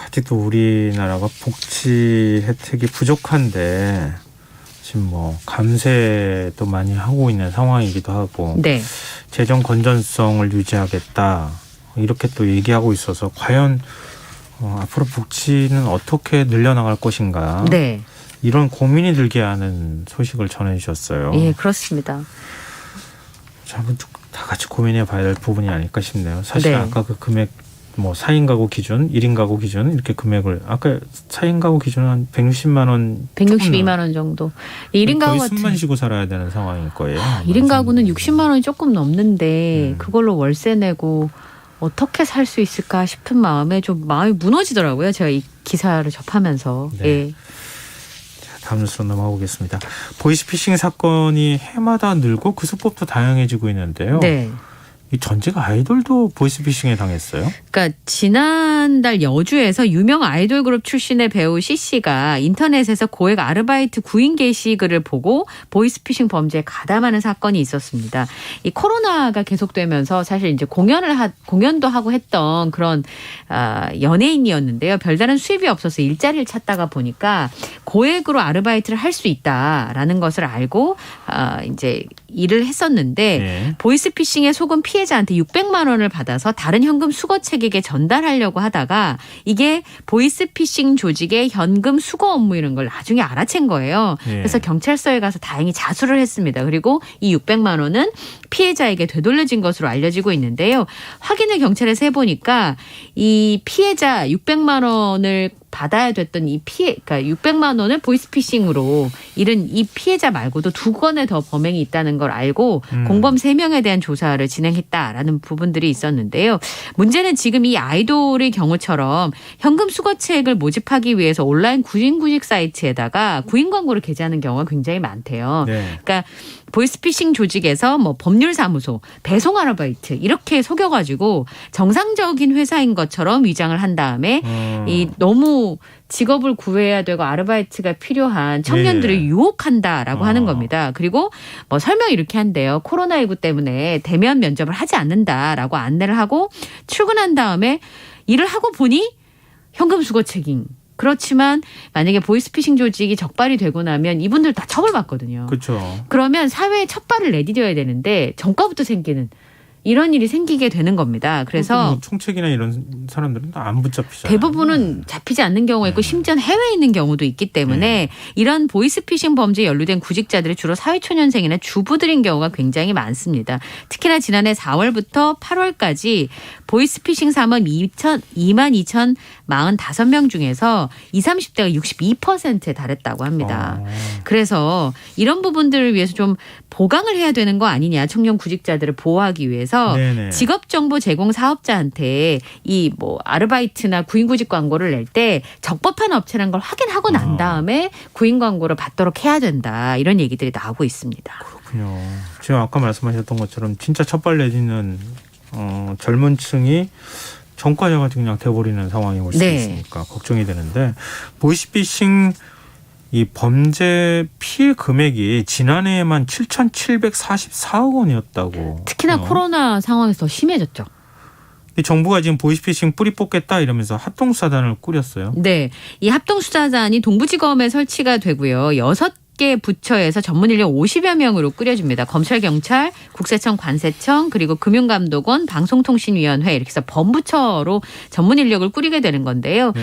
아직도 우리나라가 복지 혜택이 부족한데 지금 뭐 감세도 많이 하고 있는 상황이기도 하고 네. 재정 건전성을 유지하겠다 이렇게 또 얘기하고 있어서 과연 앞으로 복지는 어떻게 늘려나갈 것인가 네. 이런 고민이 들게 하는 소식을 전해주셨어요. 예, 그렇습니다. 참 다 같이 고민해 봐야 될 부분이 아닐까 싶네요. 사실 네. 아까 그 금액 뭐 4인 가구 기준, 1인 가구 기준 이렇게 금액을 아까 4인 가구 기준은 한 160만 원 162만 원 정도. 1인 가구 거의 같은 숨만 쉬고 살아야 되는 상황일 거예요. 1인 가구는 60만 원이 조금 넘는데 그걸로 월세 내고 어떻게 살 수 있을까 싶은 마음에 좀 마음이 무너지더라고요. 제가 이 기사를 접하면서. 네. 예. 다음 뉴스로 넘어가보겠습니다. 보이스피싱 사건이 해마다 늘고 그 수법도 다양해지고 있는데요. 네. 이 전직 아이돌도 보이스피싱에 당했어요? 그러니까 지난달 여주에서 유명 아이돌 그룹 출신의 배우 C씨가 인터넷에서 고액 아르바이트 구인 게시글을 보고 보이스피싱 범죄에 가담하는 사건이 있었습니다. 이 코로나가 계속되면서 사실 이제 공연도 하고 했던 그런 연예인이었는데요. 별다른 수입이 없어서 일자리를 찾다가 보니까 고액으로 아르바이트를 할 수 있다라는 것을 알고 이제 일을 했었는데 네. 보이스피싱에 속은 피해자한테 600만 원을 받아서 다른 현금 수거책에게 전달하려고 하다가 이게 보이스피싱 조직의 현금 수거 업무 이런 걸 나중에 알아챈 거예요. 네. 그래서 경찰서에 가서 다행히 자수를 했습니다. 그리고 이 600만 원은 피해자에게 되돌려진 것으로 알려지고 있는데요. 확인을 경찰에서 해보니까 이 피해자 600만 원을 받아야 됐던 그러니까 600만 원을 보이스피싱으로 잃은 이 피해자 말고도 2건의 더 범행이 있다는 걸 알고 공범 3명에 대한 조사를 진행했다라는 부분들이 있었는데요. 문제는 지금 이 아이돌의 경우처럼 현금 수거책을 모집하기 위해서 온라인 구인구직 사이트에다가 구인 광고를 게재하는 경우가 굉장히 많대요. 네. 그러니까 보이스피싱 조직에서 뭐 법률사무소, 배송 아르바이트 이렇게 속여가지고 정상적인 회사인 것처럼 위장을 한 다음에 이 너무 직업을 구해야 되고 아르바이트가 필요한 청년들을 유혹한다라고 하는 겁니다. 그리고 뭐 설명 이렇게 한대요. 코로나19 때문에 대면 면접을 하지 않는다라고 안내를 하고 출근한 다음에 일을 하고 보니 현금 수거 책임. 그렇지만 만약에 보이스피싱 조직이 적발이 되고 나면 이분들 다 처벌받거든요. 그렇죠. 그러면 사회에 첫 발을 내디뎌야 되는데 전과부터 생기는 이런 일이 생기게 되는 겁니다. 그래서 뭐 총책이나 이런 사람들은 다 안 붙잡히잖아요. 대부분은 잡히지 않는 경우가 있고 심지어 해외에 있는 경우도 있기 때문에 이런 보이스피싱 범죄에 연루된 구직자들이 주로 사회초년생이나 주부들인 경우가 굉장히 많습니다. 특히나 지난해 4월부터 8월까지 보이스피싱 사건 22,045명 중에서 20, 30대가 62%에 달했다고 합니다. 그래서 이런 부분들을 위해서 좀 보강을 해야 되는 거 아니냐. 청년 구직자들을 보호하기 위해서 네네. 직업정보 제공 사업자한테 이 뭐 아르바이트나 구인구직 광고를 낼 때 적법한 업체라는 걸 확인하고 난 다음에 구인 광고를 받도록 해야 된다. 이런 얘기들이 나오고 있습니다. 그렇군요. 지금 아까 말씀하셨던 것처럼 진짜 첫발 내딛는 젊은 층이 전과자가 그냥 돼버리는 상황이 올 수 있으니까 걱정이 되는데 보이스피싱 이 범죄 피해 금액이 지난해에만 7,744억 원이었다고. 특히나 코로나 상황에서 더 심해졌죠. 정부가 지금 보이스피싱 뿌리 뽑겠다 이러면서 합동수사단을 꾸렸어요. 네. 이 합동수사단이 동부지검에 설치가 되고요. 6개 부처에서 전문 인력 50여 명으로 꾸려집니다. 검찰, 경찰, 국세청, 관세청, 그리고 금융감독원, 방송통신위원회 이렇게 해서 범부처로 전문 인력을 꾸리게 되는 건데요.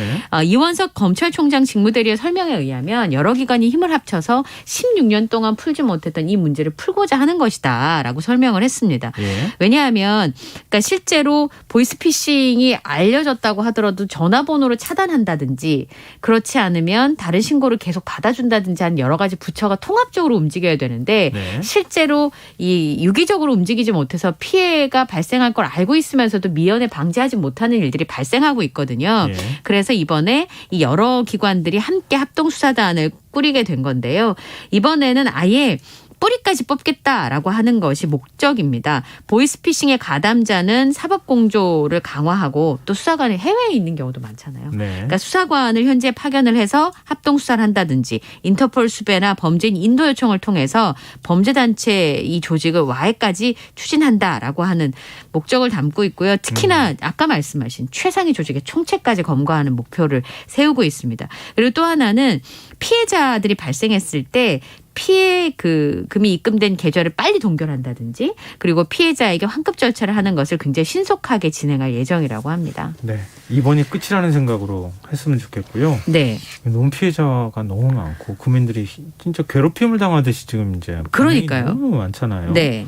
이원석 검찰총장 직무대리의 설명에 의하면 여러 기관이 힘을 합쳐서 16년 동안 풀지 못했던 이 문제를 풀고자 하는 것이다라고 설명을 했습니다. 왜냐하면 그러니까 실제로 보이스피싱이 알려졌다고 하더라도 전화번호를 차단한다든지 그렇지 않으면 다른 신고를 계속 받아준다든지 한 여러 가지 부처가 통합적으로 움직여야 되는데 실제로 이 유기적으로 움직이지 못해서 피해가 발생할 걸 알고 있으면서도 미연에 방지하지 못하는 일들이 발생하고 있거든요. 그래서 이번에 이 여러 기관들이 함께 합동수사단을 꾸리게 된 건데요. 이번에는 아예 뿌리까지 뽑겠다라고 하는 것이 목적입니다. 보이스피싱의 가담자는 사법공조를 강화하고 또 수사관이 해외에 있는 경우도 많잖아요. 네. 그러니까 수사관을 현재 파견을 해서 합동수사를 한다든지 인터폴 수배나 범죄인 인도 요청을 통해서 범죄단체 이 조직을 와해까지 추진한다라고 하는 목적을 담고 있고요. 특히나 아까 말씀하신 최상위 조직의 총체까지 검거하는 목표를 세우고 있습니다. 그리고 또 하나는 피해자들이 발생했을 때 피해 금이 입금된 계좌를 빨리 동결한다든지 그리고 피해자에게 환급 절차를 하는 것을 굉장히 신속하게 진행할 예정이라고 합니다. 네. 이번이 끝이라는 생각으로 했으면 좋겠고요. 네. 너무 피해자가 너무 많고 국민들이 진짜 괴롭힘을 당하듯이 지금 이제 그러니까요. 너무 많잖아요. 네.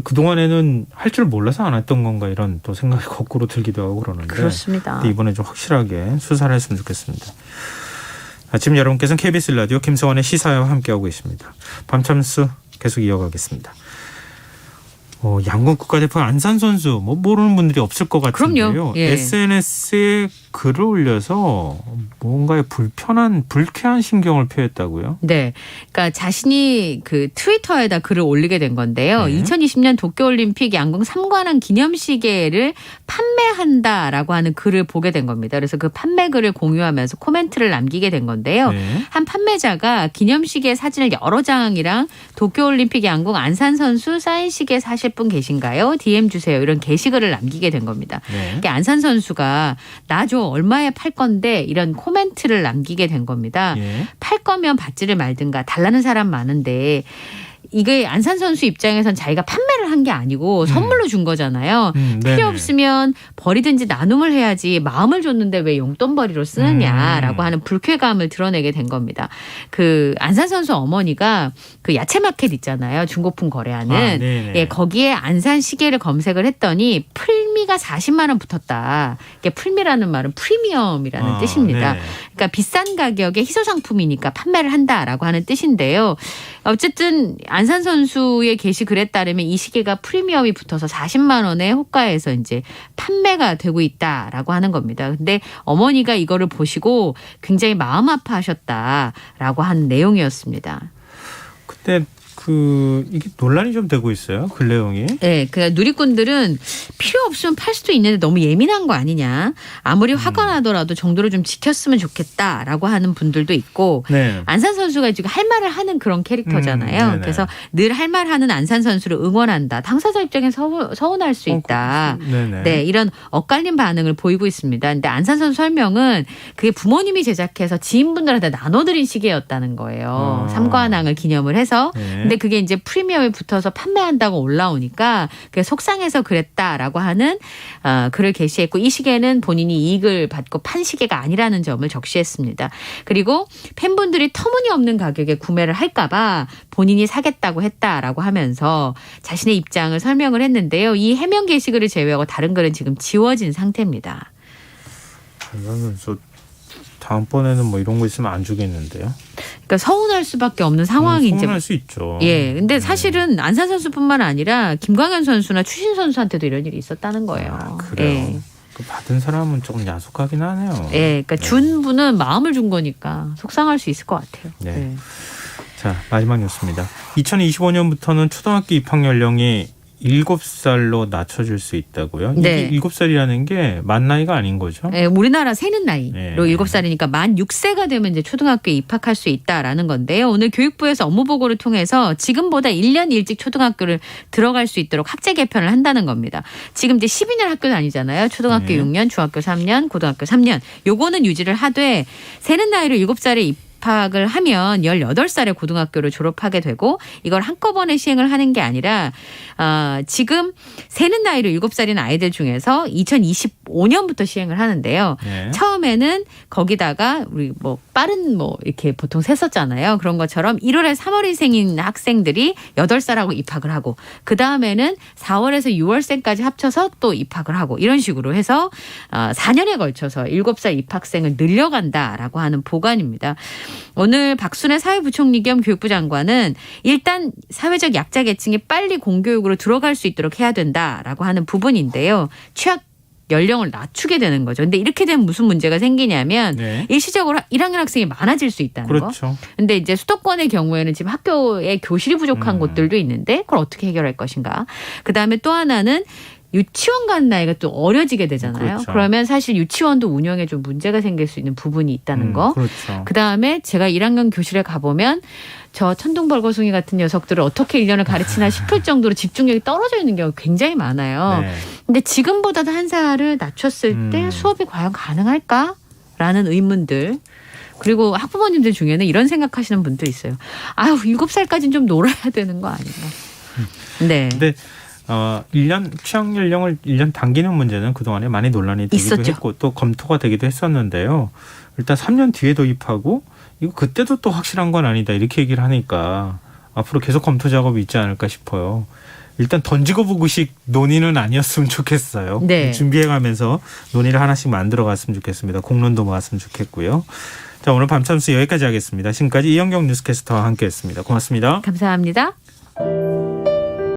그동안에는 할 줄 몰라서 안 했던 건가 이런 또 생각이 거꾸로 들기도 하고 그러는데 그렇습니다. 근데 이번에 좀 확실하게 수사를 했으면 좋겠습니다. 지금 여러분께서는 KBS 라디오 김성환의 시사와 함께하고 있습니다. 밤참수 계속 이어가겠습니다. 양궁 국가대표 안산 선수 모르는 분들이 없을 것 같은데요. 그럼요. 예. SNS에 글을 올려서 뭔가에 불쾌한 심경을 표했다고요? 네. 그러니까 자신이 그 트위터에다 글을 올리게 된 건데요. 네. 2020년 도쿄올림픽 양궁 3관왕 기념시계를 판매한다라고 하는 글을 보게 된 겁니다. 그래서 그 판매글을 공유하면서 코멘트를 남기게 된 건데요. 네. 한 판매자가 기념시계 사진을 여러 장이랑 도쿄올림픽 양궁 안산 선수 사인시계 사실 분 계신가요? DM 주세요. 이런 게시글을 남기게 된 겁니다. 네. 이게 안산 선수가 나 줘 얼마에 팔 건데 이런 코멘트를 남기게 된 겁니다. 예. 팔 거면 받지를 말든가 달라는 사람 많은데 이게 안산 선수 입장에선 자기가 판매를 한 게 아니고 선물로 준 거잖아요. 필요 네네. 없으면 버리든지 나눔을 해야지 마음을 줬는데 왜 용돈벌이로 쓰느냐라고 하는 불쾌감을 드러내게 된 겁니다. 그 안산 선수 어머니가 그 야채마켓 있잖아요. 중고품 거래하는. 예, 거기에 안산 시계를 검색을 했더니 풀미가 40만 원 붙었다. 이게 풀미라는 말은 프리미엄이라는 뜻입니다. 네네. 그러니까 비싼 가격의 희소 상품이니까 판매를 한다라고 하는 뜻인데요. 어쨌든 안산 선수의 게시글에 따르면 이 시계가 프리미엄이 붙어서 40만 원에 호가에서 이제 판매가 되고 있다라고 하는 겁니다. 근데 어머니가 이거를 보시고 굉장히 마음 아파하셨다라고 하는 내용이었습니다. 그때 이게 논란이 좀 되고 있어요. 글 내용이. 네, 그러니까 누리꾼들은 필요 없으면 팔 수도 있는데 너무 예민한 거 아니냐. 아무리 화가 나더라도 정도를 좀 지켰으면 좋겠다라고 하는 분들도 있고 네. 안산 선수가 지금 할 말을 하는 그런 캐릭터잖아요. 네네. 그래서 늘 할 말하는 안산 선수를 응원한다. 당사자 입장에 서운할 수 있다. 네네. 네, 이런 엇갈린 반응을 보이고 있습니다. 근데 안산 선수 설명은 그게 부모님이 제작해서 지인분들한테 나눠드린 시계였다는 거예요. 삼관왕을 기념을 해서. 네. 근데 그게 이제 프리미엄에 붙어서 판매한다고 올라오니까 그게 속상해서 그랬다라고 하는 글을 게시했고 이 시계는 본인이 이익을 받고 판 시계가 아니라는 점을 적시했습니다. 그리고 팬분들이 터무니없는 가격에 구매를 할까 봐 본인이 사겠다고 했다라고 하면서 자신의 입장을 설명을 했는데요. 이 해명 게시글을 제외하고 다른 글은 지금 지워진 상태입니다. 이거는 다음번에는 이런 거 있으면 안 주겠는데요. 그러니까 서운할 수밖에 없는 상황이 이제 서운할 수 있죠. 예, 근데 사실은 안산 선수뿐만 아니라 김광현 선수나 추신 선수한테도 이런 일이 있었다는 거예요. 그래요. 예. 받은 사람은 조금 야속하긴 하네요. 예, 그러니까 준 분은 마음을 준 거니까 속상할 수 있을 것 같아요. 네. 예. 자, 마지막 뉴스입니다. 2025년부터는 초등학교 입학 연령이 7살로 낮춰줄 수 있다고요? 네. 이게 7살이라는 게 만 나이가 아닌 거죠? 예, 우리나라 세는 나이로 네. 7살이니까 만 6세가 되면 이제 초등학교에 입학할 수 있다라는 건데요. 오늘 교육부에서 업무 보고를 통해서 지금보다 1년 일찍 초등학교를 들어갈 수 있도록 학제 개편을 한다는 겁니다. 지금 이제 12년 학교 다니잖아요. 초등학교 네. 6년, 중학교 3년, 고등학교 3년. 요거는 유지를 하되 세는 나이로 7살에 입학을 하면 18살에 고등학교를 졸업하게 되고 이걸 한꺼번에 시행을 하는 게 아니라 지금 세는 나이로 7살인 아이들 중에서 2025년부터 시행을 하는데요. 네. 처음에는 거기다가 우리 빠른 이렇게 보통 셌었잖아요. 그런 것처럼 1월에 3월생인 학생들이 8살하고 입학을 하고 그 다음에는 4월에서 6월생까지 합쳐서 또 입학을 하고 이런 식으로 해서 4년에 걸쳐서 7살 입학생을 늘려간다라고 하는 보관입니다. 오늘 박순애 사회부총리 겸 교육부 장관은 일단 사회적 약자 계층이 빨리 공교육으로 들어갈 수 있도록 해야 된다라고 하는 부분인데요. 취약 연령을 낮추게 되는 거죠. 근데 이렇게 되면 무슨 문제가 생기냐면 네. 일시적으로 1학년 학생이 많아질 수 있다는 거. 그렇죠. 근데 이제 수도권의 경우에는 지금 학교에 교실이 부족한 곳들도 있는데 그걸 어떻게 해결할 것인가. 그다음에 또 하나는 유치원 가는 나이가 또 어려지게 되잖아요. 그렇죠. 그러면 사실 유치원도 운영에 좀 문제가 생길 수 있는 부분이 있다는 거. 그렇죠. 그다음에 제가 1학년 교실에 가보면 저 천둥벌거숭이 같은 녀석들을 어떻게 1년을 가르치나 싶을 정도로 집중력이 떨어져 있는 경우가 굉장히 많아요. 네. 근데 지금보다도 한 살을 낮췄을 때 수업이 과연 가능할까라는 의문들. 그리고 학부모님들 중에는 이런 생각하시는 분도 있어요. 아유, 7살까지는 좀 놀아야 되는 거 아닌가. 네. 근데 1년 취학 연령을 1년 당기는 문제는 그동안에 많이 논란이 되기도 있었죠. 했고 또 검토가 되기도 했었는데요. 일단 3년 뒤에 도입하고 이거 그때도 또 확실한 건 아니다 이렇게 얘기를 하니까 앞으로 계속 검토 작업이 있지 않을까 싶어요. 일단 던지고 보고식 논의는 아니었으면 좋겠어요. 네. 준비해가면서 논의를 하나씩 만들어갔으면 좋겠습니다. 공론도 모았으면 좋겠고요. 자, 오늘 밤참수 여기까지 하겠습니다. 지금까지 이영경 뉴스캐스터와 함께했습니다. 고맙습니다. 감사합니다.